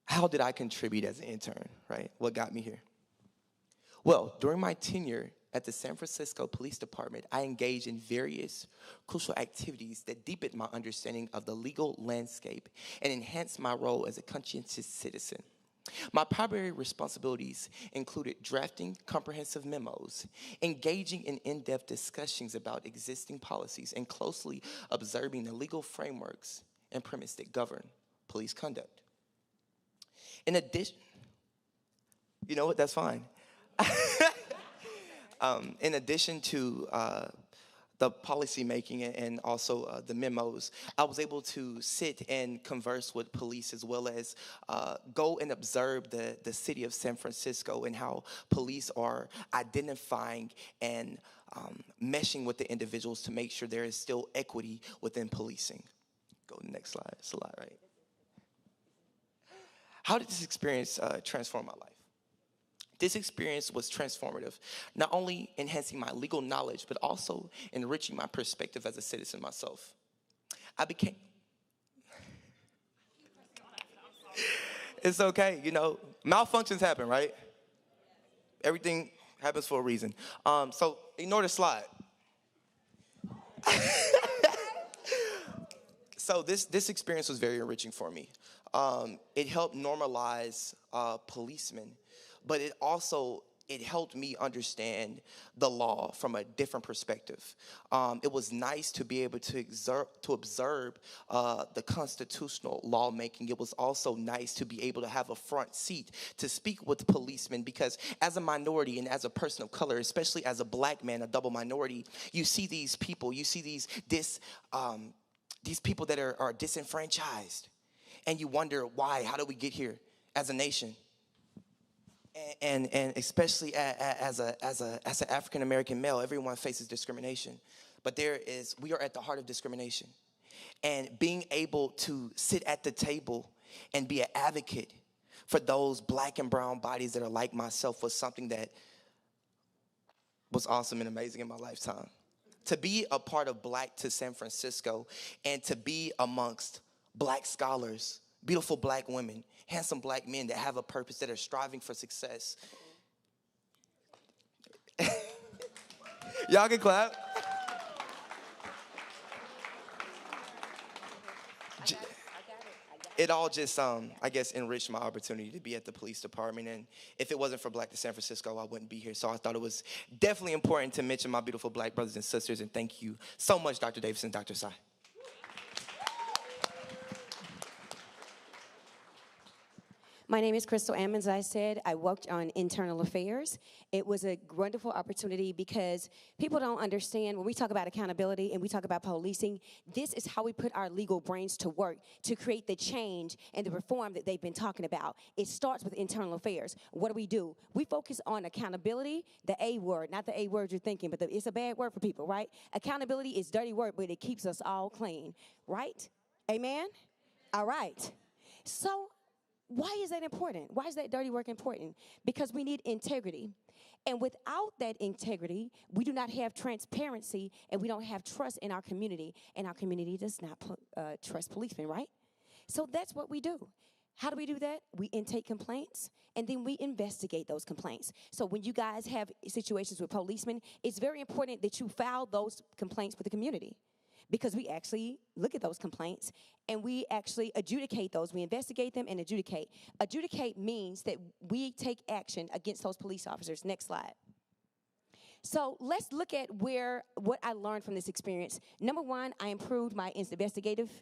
How did I contribute as an intern, right? What got me here? Well, during my tenure at the San Francisco Police Department, I engaged in various crucial activities that deepened my understanding of the legal landscape and enhanced my role as a conscientious citizen. My primary responsibilities included drafting comprehensive memos, engaging in in-depth discussions about existing policies, and closely observing the legal frameworks and premises that govern police conduct. In addition, you know what, that's fine. In addition to the policy making and also the memos, I was able to sit and converse with police, as well as go and observe the city of San Francisco and how police are identifying and meshing with the individuals to make sure there is still equity within policing. Go to the next slide, right? How did this experience transform my life? This experience was transformative, not only enhancing my legal knowledge, but also enriching my perspective as a citizen myself. It's okay, you know, malfunctions happen, right? Everything happens for a reason. So ignore the slide. So this experience was very enriching for me. It helped normalize policemen, but it helped me understand the law from a different perspective. It was nice to be able to observe the constitutional lawmaking. It was also nice to be able to have a front seat to speak with policemen, because as a minority and as a person of color, especially as a black man, a double minority, you see these people, you see these people that are disenfranchised, and you wonder why, how did we get here as a nation? And especially as an African American male, everyone faces discrimination. But we are at the heart of discrimination. And being able to sit at the table and be an advocate for those black and brown bodies that are like myself was something that was awesome and amazing in my lifetime. To be a part of Black to San Francisco and to be amongst black scholars, beautiful black women, handsome black men that have a purpose, that are striving for success. Y'all can clap. It all just, I guess, enriched my opportunity to be at the police department. And if it wasn't for Black to San Francisco, I wouldn't be here. So I thought it was definitely important to mention my beautiful black brothers and sisters. And thank you so much, Dr. Davis and Dr. Sai. My name is Crystal Ammons. I said I worked on internal affairs. It was a wonderful opportunity because people don't understand when we talk about accountability and we talk about policing, this is how we put our legal brains to work to create the change and the reform that they've been talking about. It starts with internal affairs. What do? We focus on accountability, the A word, not the A word you're thinking, but it's a bad word for people, right? Accountability is dirty word, but it keeps us all clean, right? Amen? All right. So, why is that important? Why is that dirty work important? Because we need integrity. And without that integrity, we do not have transparency and we don't have trust in our community. And our community does not trust policemen, right? So that's what we do. How do we do that? We intake complaints and then we investigate those complaints. So when you guys have situations with policemen, it's very important that you file those complaints with the community. Because we actually look at those complaints and we actually adjudicate those. We investigate them and adjudicate. Adjudicate means that we take action against those police officers. Next slide. So let's look at what I learned from this experience. Number one, I improved my investigative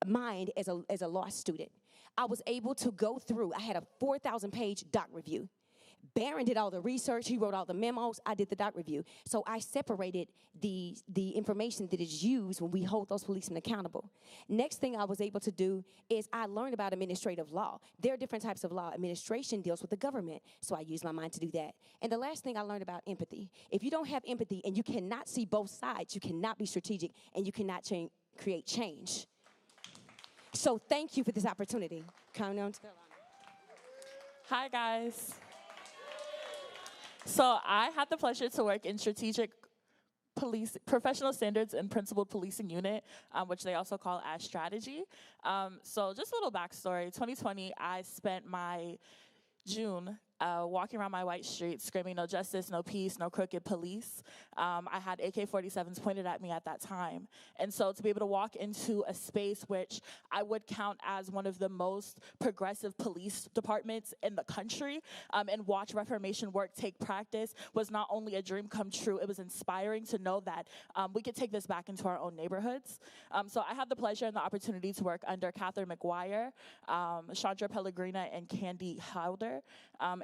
mind as a law student. I was able to go through, I had a 4,000-page doc review. Barron did all the research, he wrote all the memos, I did the doc review. So I separated the information that is used when we hold those policemen accountable. Next thing I was able to do is I learned about administrative law. There are different types of law. Administration deals with the government, so I used my mind to do that. And the last thing I learned about empathy. If you don't have empathy and you cannot see both sides, you cannot be strategic and you cannot create change. So thank you for this opportunity. Coming on to Carolina. Hi, guys. So I had the pleasure to work in strategic police, professional standards and principled policing unit, which they also call as strategy. So just a little backstory. 2020, I spent my June walking around my white streets screaming, no justice, no peace, no crooked police. I had AK-47s pointed at me at that time. And so to be able to walk into a space which I would count as one of the most progressive police departments in the country and watch reformation work take practice was not only a dream come true, it was inspiring to know that we could take this back into our own neighborhoods. So I had the pleasure and the opportunity to work under Catherine McGuire, Chandra Pellegrina, and Candy Howder.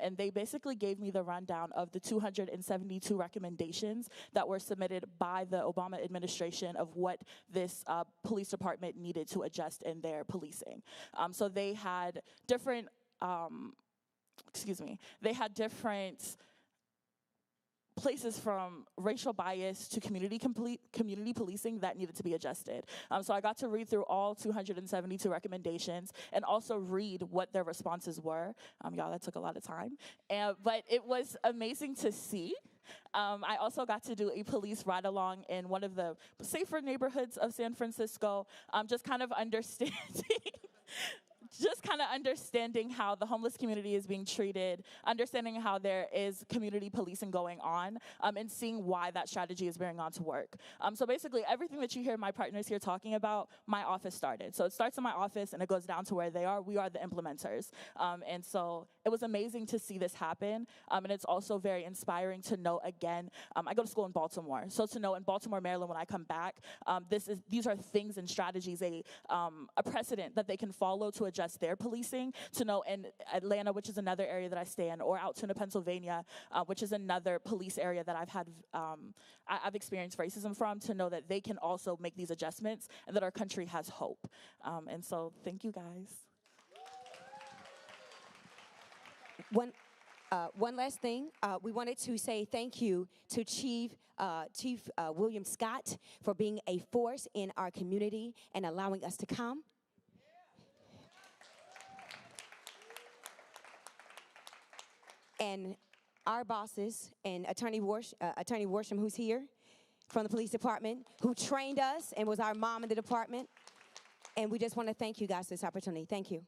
And they basically gave me the rundown of the 272 recommendations that were submitted by the Obama administration of what this police department needed to adjust in their policing. So they had different, they had different places from racial bias to community policing that needed to be adjusted. So I got to read through all 272 recommendations and also read what their responses were. Y'all, that took a lot of time. But it was amazing to see. I also got to do a police ride-along in one of the safer neighborhoods of San Francisco, just kind of understanding how the homeless community is being treated, understanding how there is community policing going on, and seeing why that strategy is bearing on to work. So basically, everything that you hear my partners here talking about, my office started. So it starts in my office, and it goes down to where they are. We are the implementers. And so it was amazing to see this happen, and it's also very inspiring to know, again, I go to school in Baltimore. So to know in Baltimore, Maryland, when I come back, these are things and strategies, a precedent that they can follow to adjust their policing, to know in Atlanta, which is another area that I stay in, or Altoona, Pennsylvania, which is another police area that I've experienced racism from, to know that they can also make these adjustments and that our country has hope. And so thank you, guys. One last thing, we wanted to say thank you to Chief William Scott for being a force in our community and allowing us to come. And our bosses and Attorney Worsham, who's here from the police department, who trained us and was our mom in the department. And we just want to thank you guys for this opportunity. Thank you.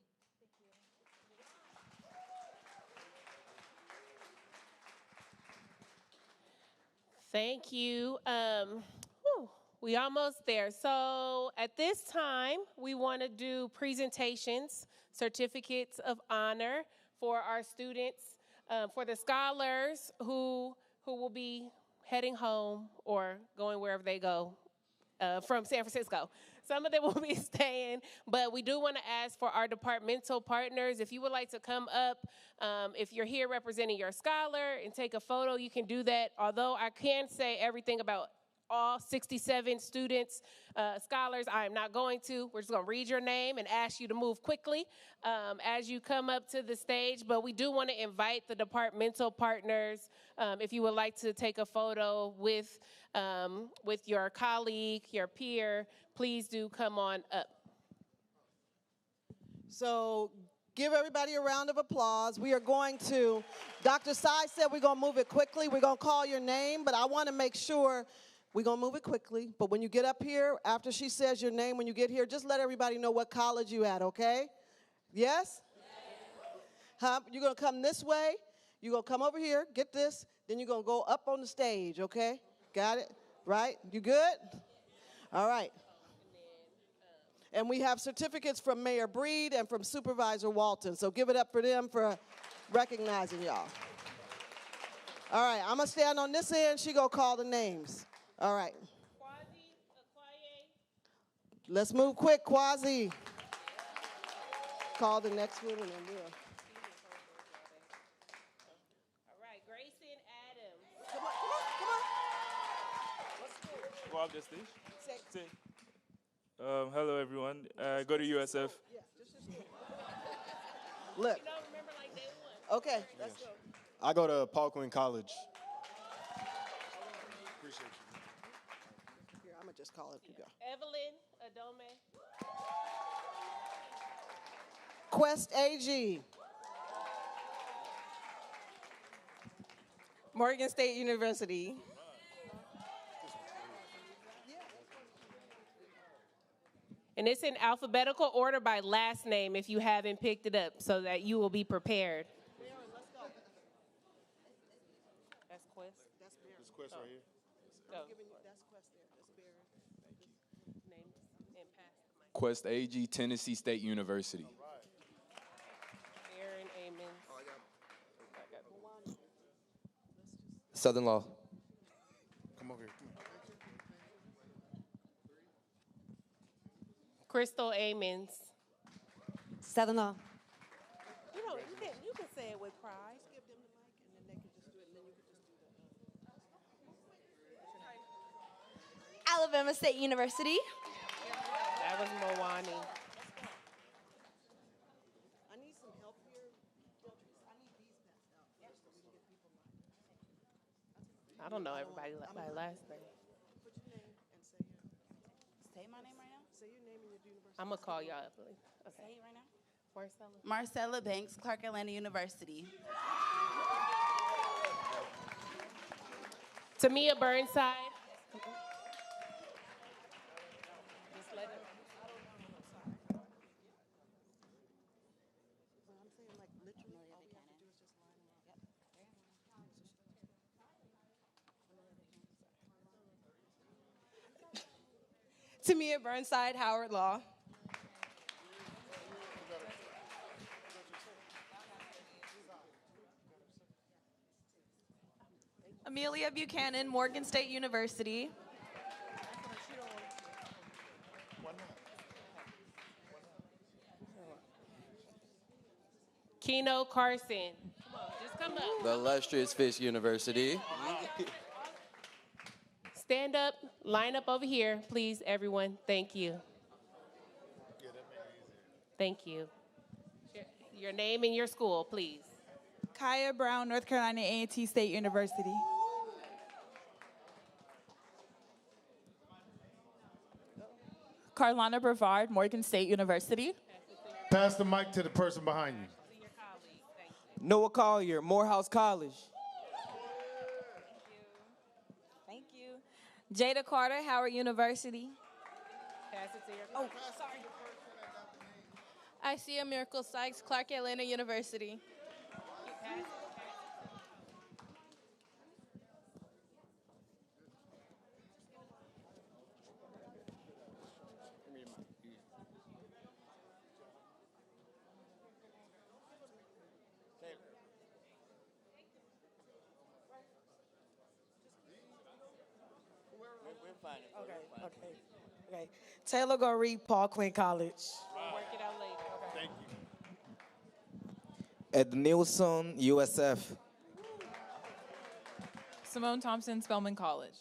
Thank you. We almost there. So at this time, we want to do presentations, certificates of honor for our students, for the scholars who will be heading home or going wherever they go from San Francisco. Some of them will be staying, but we do want to ask for our departmental partners. If you would like to come up, if you're here representing your scholar and take a photo, you can do that. Although I can say everything about all 67 students, scholars, I am not going to. We're just going to read your name and ask you to move quickly as you come up to the stage. But we do want to invite the departmental partners, if you would like to take a photo with your colleague, your peer, please do come on up. So give everybody a round of applause. We are going to, Dr. Sai said we're going to move it quickly. We're going to call your name, but I want to make sure we're going to move it quickly. But when you get up here, after she says your name, when you get here, just let everybody know what college you at, okay? Yes? Huh? You're going to come this way. You're going to come over here, get this. Then you're going to go up on the stage, okay? Got it? Right? You good? All right. And we have certificates from Mayor Breed and from Supervisor Walton. So give it up for them for recognizing y'all. All right, I'm going to stand on this end. She going to call the names. All right. Let's move quick, Quasi. Call the next one and then we'll. All right, Grayson Adams. Come on. Let's go. Go up the stage. Say. Hello, everyone. Go to USF. Yeah, just look. You don't remember like day one. Okay, let's go. I go to Paul Quinn College. Appreciate you. Here, I'm going to just call it. You go. Evelyn Adome. Quest AG. Morgan State University. And it's in alphabetical order by last name if you haven't picked it up so that you will be prepared. That's Quest. That's Quest right here. Go. That's Quest there. That's Barry. Names and pass the mic. Quest AG, Tennessee State University. Aaron Amons. Southern Law. Come over here. Crystal Amons. Southern Law. You can say it with pride. Give them the mic and then they can just do it and then you can just do the. Alabama State University. That was Moani. I need some help here. I need these passed out first so we can get people mic. I don't know everybody by last name. Put your name and say your. Say my name right now? Say your name and your university. I'm going to call y'all up. Okay. Say it right now. Marcella. Marcella Banks, Clark Atlanta University. Tamia Burnside. Just let it. I'm saying like literally all we have to do is just line them up. Tamia Burnside, Howard Law. Amelia Buchanan, Morgan State University. Keno Carson. Come on, just come up. The illustrious Fisk University. Stand up, line up over here, please, everyone. Thank you. Thank you. Your name and your school, please. Kaya Brown, North Carolina A&T State University. Carlana Brevard, Morgan State University. Pass the mic to the person behind you. Noah Collier, Morehouse College. Thank you. Jada Carter, Howard University. Pass it to your Oh, sorry. I see a Miracle Sykes, Clark Atlanta University. Okay. Okay. Taylor gonna read Paul Quinn College. We'll work it out later. Thank you. Edmilson, USF. Simone Thompson, Spelman College.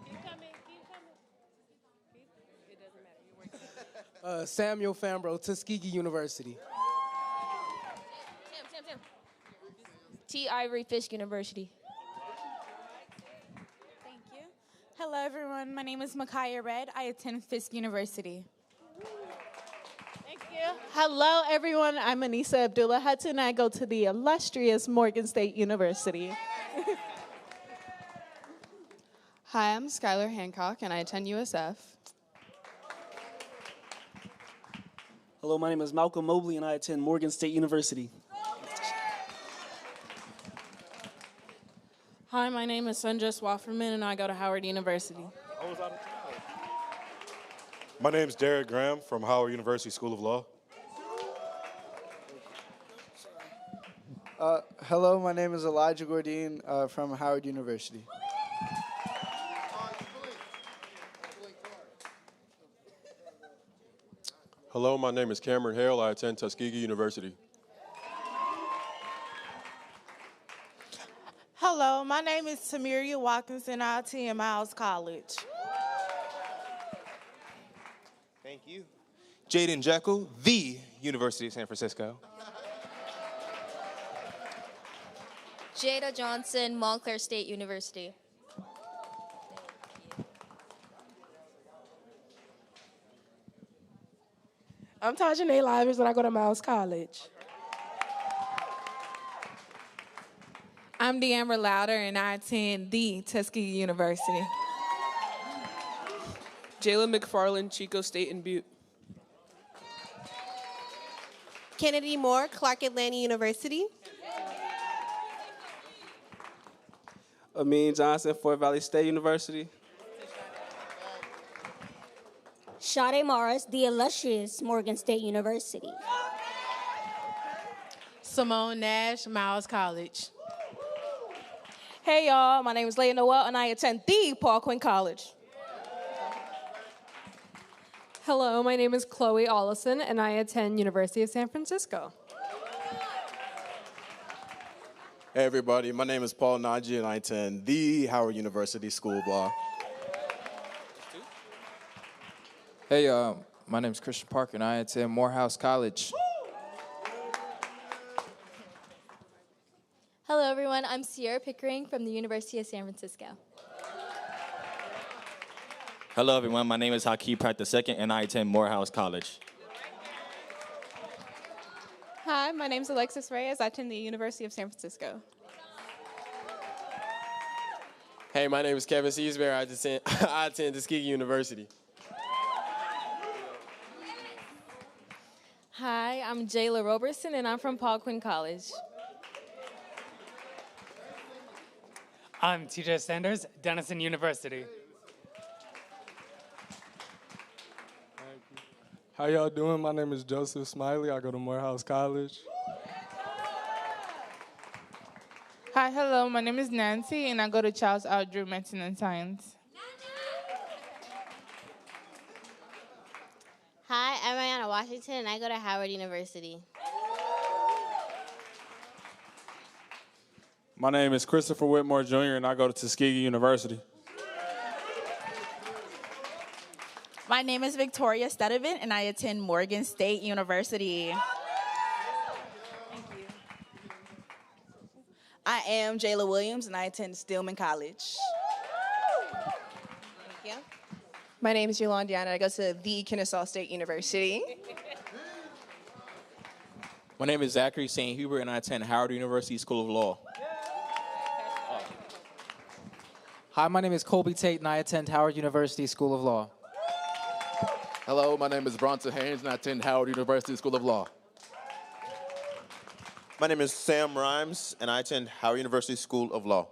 Keep coming. It doesn't matter. You're working. Samuel Fambro, Tuskegee University. Sam. T. Ivory Fisk University. Thank you. Hello, everyone. My name is Micaiah Red. I attend Fisk University. Thank you. Hello, everyone. I'm Anissa Abdullah Hudson. I go to the illustrious Morgan State University. Hi, I'm Skylar Hancock, and I attend USF. Hello, my name is Malcolm Mobley, and I attend Morgan State University. Hi, my name is Sundress Wafferman, and I go to Howard University. My name is Derek Graham from Howard University School of Law. Hello, my name is Elijah Gordine from Howard University. Hello, my name is Cameron Hale. I attend Tuskegee University. Hello, my name is Tamiria Watkinson. I attend Miles College. Thank you. Jaden Jekyll, the University of San Francisco. Jada Johnson, Montclair State University. I'm Tajane Livers, and I go to Miles College. I'm Deamber Louder, and I attend the Tuskegee University. Jayla McFarland, Chico State and Butte. Kennedy Moore, Clark Atlanta University. Amin Johnson, Fort Valley State University. Sade Morris, the illustrious Morgan State University. Simone Nash, Miles College. Hey, y'all. My name is Leah Noel, and I attend the Paul Quinn College. Hello, my name is Chloe Ollison, and I attend University of San Francisco. Hey everybody, my name is Paul Naji and I attend the Howard University School of Law. Hey, my name is Christian Parker and I attend Morehouse College. Hello, everyone. I'm Sierra Pickering from the University of San Francisco. Hello, everyone. My name is Hakeem Pratt II, and I attend Morehouse College. Hi, my name is Alexis Reyes. I attend the University of San Francisco. Hey, my name is Kevin Seasbury. I attend Tuskegee University. Hi, I'm Jayla Roberson, and I'm from Paul Quinn College. I'm TJ Sanders, Denison University. How y'all doing? My name is Joseph Smiley. I go to Morehouse College. Hi, hello. My name is Nancy, and I go to Charles R. Drew Medicine and Science. Hi, I'm Ayanna Washington, and I go to Howard University. My name is Christopher Whitmore Jr., and I go to Tuskegee University. My name is Victoria Stedevant, and I attend Morgan State University. Thank you. I am Jayla Williams, and I attend Stillman College. Thank you. My name is Yolanda, and I go to the Kennesaw State University. My name is Zachary St. Hubert, and I attend Howard University School of Law. Hi, my name is Colby Tate, and I attend Howard University School of Law. Hello, my name is Bronson Haynes, and I attend Howard University School of Law. My name is Sam Rhimes, and I attend Howard University School of Law.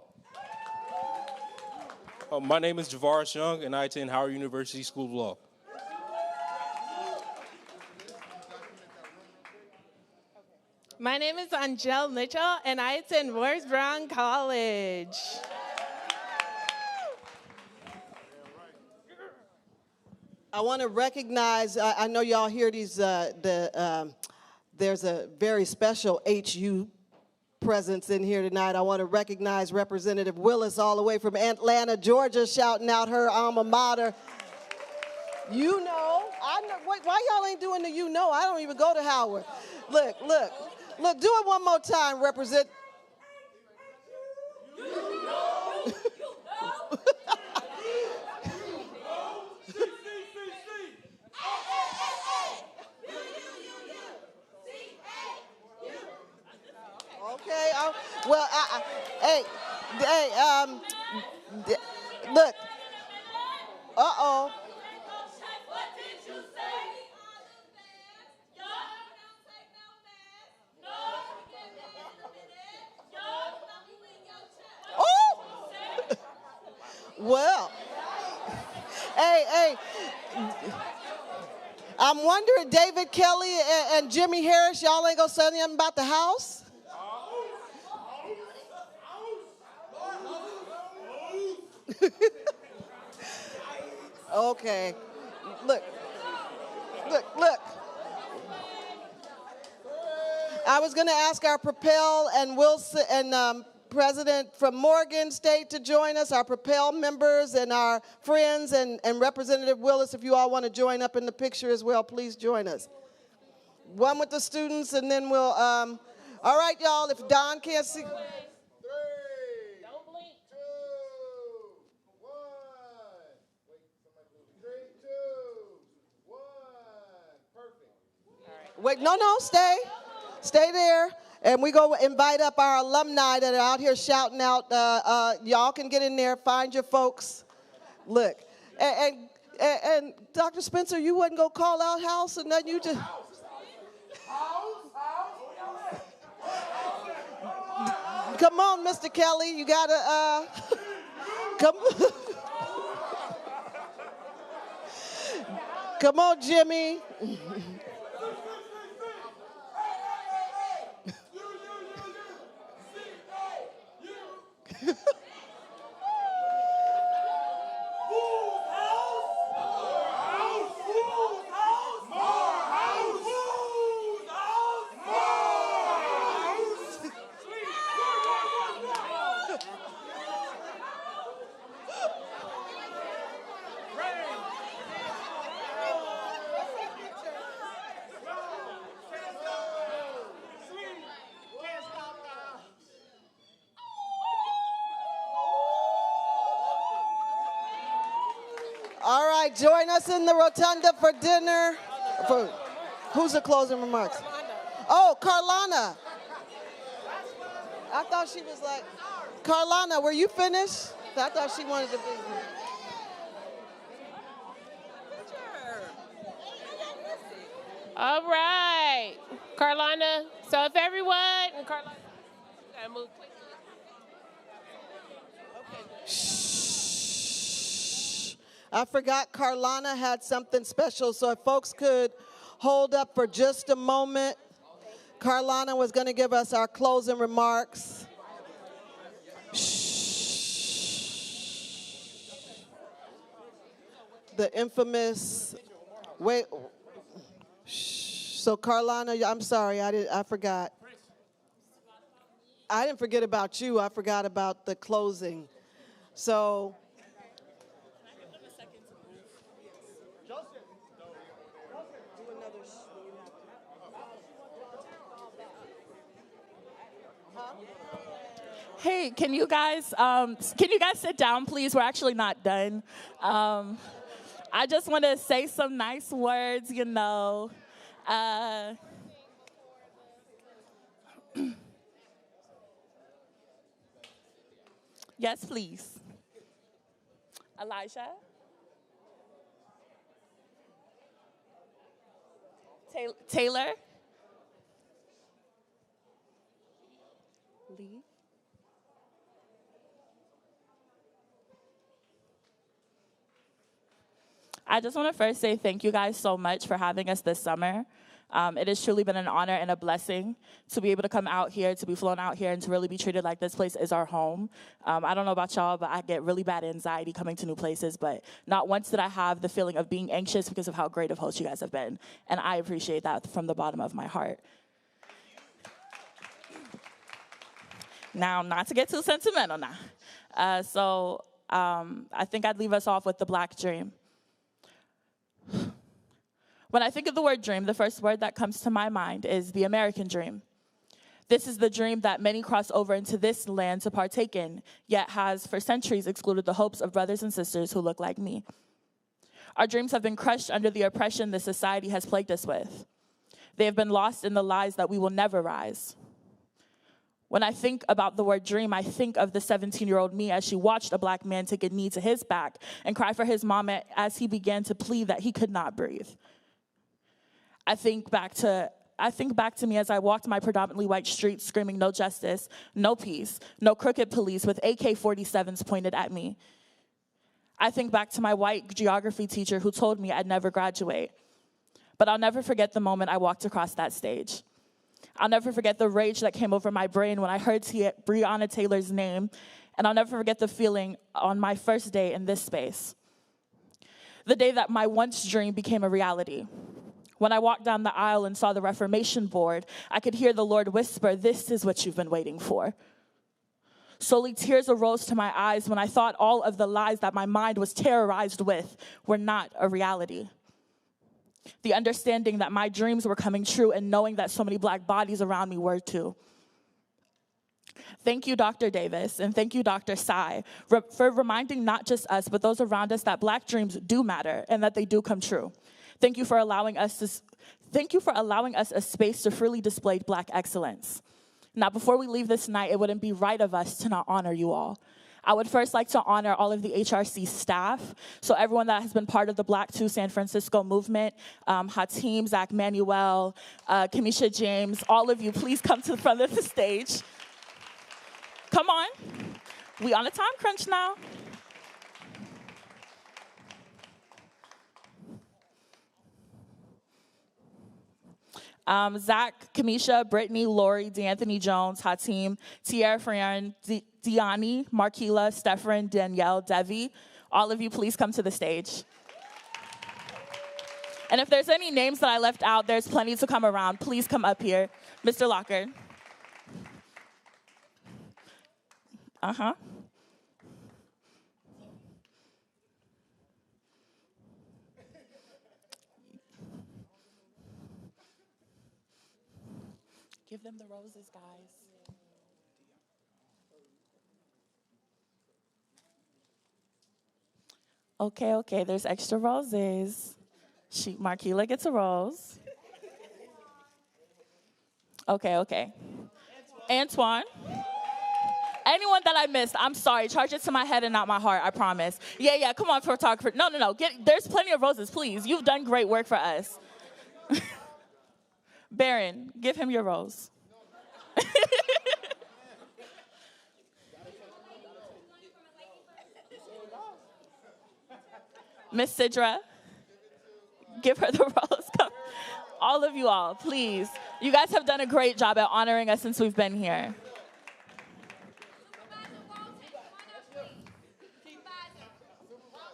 My name is Javaris Young, and I attend Howard University School of Law. My name is Angel Mitchell, and I attend Morris Brown College. I want to recognize, I know y'all hear these, there's a very special HU presence in here tonight. I want to recognize Representative Willis all the way from Atlanta, Georgia, shouting out her alma mater. You know, I know, why y'all ain't doing the you know? I don't even go to Howard. Look, do it one more time, Represent. Okay, well, look, uh-oh. Well, hey, I'm wondering, David Kelly and Jimmy Harris, y'all ain't gonna say anything about the house? Okay, look. I was gonna ask our Propel and Wilson and President from Morgan State to join us, our Propel members and our friends, and Representative Willis, if you all want to join up in the picture as well, please join us. One with the students, and then we'll, all right, y'all, if Don can't see. Wait, no, stay there. And we go invite up our alumni that are out here shouting out. Y'all can get in there, find your folks. Look, and Dr. Spencer, you wasn't gonna call out house or nothing. You just. Come on, Mr. Kelly, you gotta come. Come on, Jimmy. All right, join us in the rotunda for dinner. Who's the closing remarks? Oh, Carlana. I thought she was like, Carlana, were you finished? I thought she wanted to be. All right, Carlana. So if everyone, Carlana, you gotta move quickly. I forgot Carlana had something special, so if folks could hold up for just a moment. Carlana was going to give us our closing remarks. The infamous, wait. So Carlana, I'm sorry, I forgot. I didn't forget about you, I forgot about the closing. So. Hey, can you guys sit down, please? We're actually not done. I just want to say some nice words, you know. Yes, please. Elijah? Taylor? Lee? I just want to first say thank you guys so much for having us this summer. It has truly been an honor and a blessing to be able to come out here, to be flown out here, and to really be treated like this place is our home. I don't know about y'all, but I get really bad anxiety coming to new places, but not once did I have the feeling of being anxious because of how great of hosts you guys have been. And I appreciate that from the bottom of my heart. Now, not to get too sentimental now. I think I'd leave us off with the Black dream. When I think of the word dream, the first word that comes to my mind is the American dream. This is the dream that many cross over into this land to partake in, yet has for centuries excluded the hopes of brothers and sisters who look like me. Our dreams have been crushed under the oppression this society has plagued us with. They have been lost in the lies that we will never rise. When I think about the word dream, I think of the 17-year-old me as she watched a Black man take a knee to his back and cry for his mom as he began to plead that he could not breathe. I think back to me as I walked my predominantly white streets screaming no justice, no peace, no crooked police with AK-47s pointed at me. I think back to my white geography teacher who told me I'd never graduate. But I'll never forget the moment I walked across that stage. I'll never forget the rage that came over my brain when I heard Breonna Taylor's name, and I'll never forget the feeling on my first day in this space. The day that my once dream became a reality. When I walked down the aisle and saw the Reformation board, I could hear the Lord whisper, "This is what you've been waiting for." Slowly, tears arose to my eyes when I thought all of the lies that my mind was terrorized with were not a reality. The understanding that my dreams were coming true and knowing that so many Black bodies around me were too. Thank you, Dr. Davis, and thank you, Dr. Sai, for reminding not just us, but those around us that Black dreams do matter and that they do come true. Thank you for allowing us a space to freely display Black excellence. Now, before we leave this night, it wouldn't be right of us to not honor you all. I would first like to honor all of the HRC staff, so everyone that has been part of the Black to San Francisco movement, Hatim, Zach Manuel, Kamisha James, all of you, please come to the front of the stage. Come on. We on a time crunch now. Zach, Kamisha, Brittany, Lori, D'Anthony Jones, Hatim, Tierra Freyan, Diani, Markila, Stefan, Danielle, Devi. All of you, please come to the stage. And if there's any names that I left out, there's plenty to come around. Please come up here. Mr. Locker. Uh-huh. Give them the roses, guys. Okay, there's extra roses. Markila gets a rose. Okay. Antoine. Anyone that I missed, I'm sorry. Charge it to my head and not my heart, I promise. Yeah, come on, photographer. No. There's plenty of roses, please. You've done great work for us. Baron, give him your rose. Miss Sidra, give her the rose. Come. All of you all, please. You guys have done a great job at honoring us since we've been here.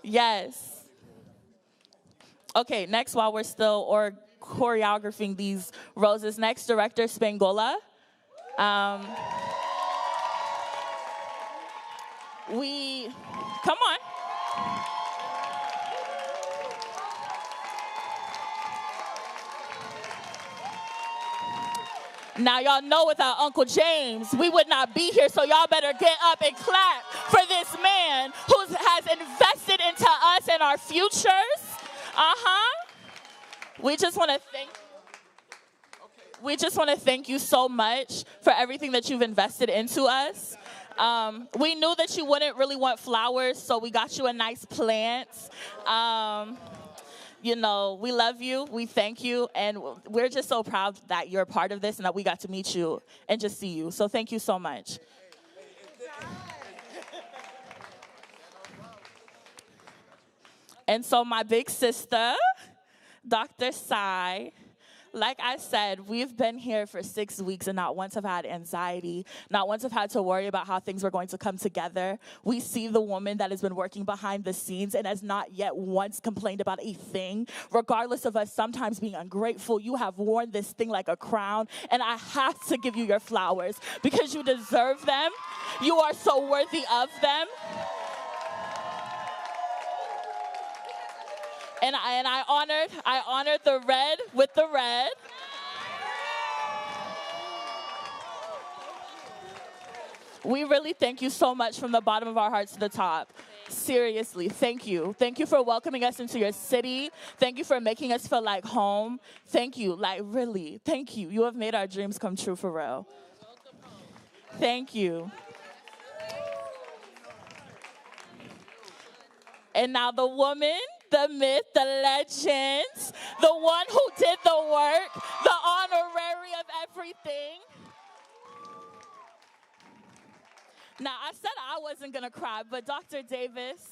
Yes. Okay, next, while we're still choreographing these roses, next, Director Spangola. Come on. Now, y'all know without Uncle James, we would not be here, so y'all better get up and clap for this man who has invested into us and our futures. We just want to thank you so much for everything that you've invested into us. We knew that you wouldn't really want flowers, so we got you a nice plant. We love you, we thank you, and we're just so proud that you're a part of this and that we got to meet you and just see you. So thank you so much. And so my big sister, Dr. Sai, Like I said, we've been here for 6 weeks and not once have had anxiety, not once have had to worry about how things were going to come together. We see the woman that has been working behind the scenes and has not yet once complained about a thing. Regardless of us sometimes being ungrateful, you have worn this thing like a crown, and I have to give you your flowers because you deserve them. You are so worthy of them. And I honored the red with the red. We really thank you so much from the bottom of our hearts to the top. Seriously, thank you. Thank you for welcoming us into your city. Thank you for making us feel like home. Thank you, like really, thank you. You have made our dreams come true for real. Thank you. And now the woman, the myth, the legend, the one who did the work, the honorary of everything. Now, I said I wasn't going to cry, but Dr. Davis,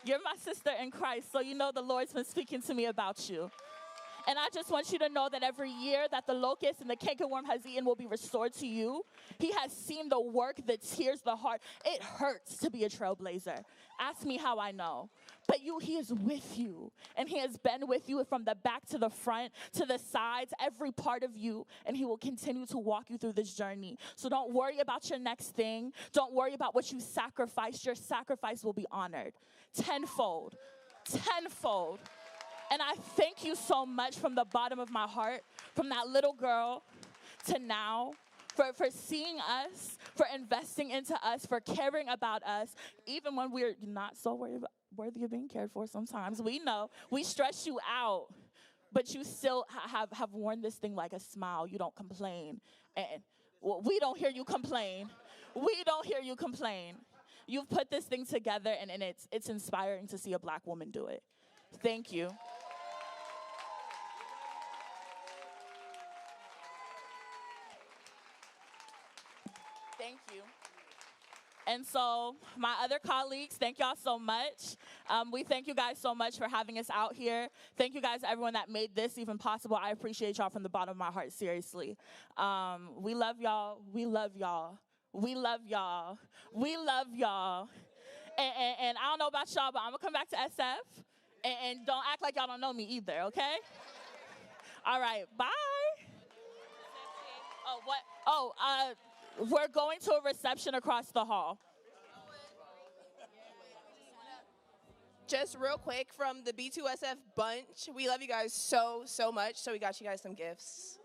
you're my sister in Christ, so you know the Lord's been speaking to me about you. And I just want you to know that every year that the locust and the cankerworm has eaten will be restored to you. He has seen the work that tears the heart. It hurts to be a trailblazer. Ask me how I know. But he is with you. And he has been with you from the back to the front, to the sides, every part of you. And he will continue to walk you through this journey. So don't worry about your next thing. Don't worry about what you sacrificed. Your sacrifice will be honored tenfold. Tenfold. And I thank you so much from the bottom of my heart, from that little girl to now, for seeing us, for investing into us, for caring about us, even when we're not so worthy of being cared for sometimes. We know. We stress you out, but you still have worn this thing like a smile. You don't complain. And we don't hear you complain. We don't hear you complain. You've put this thing together, and it's inspiring to see a Black woman do it. Thank you. Thank you. And so, my other colleagues, thank y'all so much. We thank you guys so much for having us out here. Thank you guys, everyone that made this even possible. I appreciate y'all from the bottom of my heart, seriously. We love y'all. We love y'all. We love y'all. We love y'all. And I don't know about y'all, but I'm going to come back to SF. And don't act like y'all don't know me either, okay? All right, bye. Oh, what? Oh, we're going to a reception across the hall. Just real quick from the B2SF bunch, we love you guys so, so much, so we got you guys some gifts.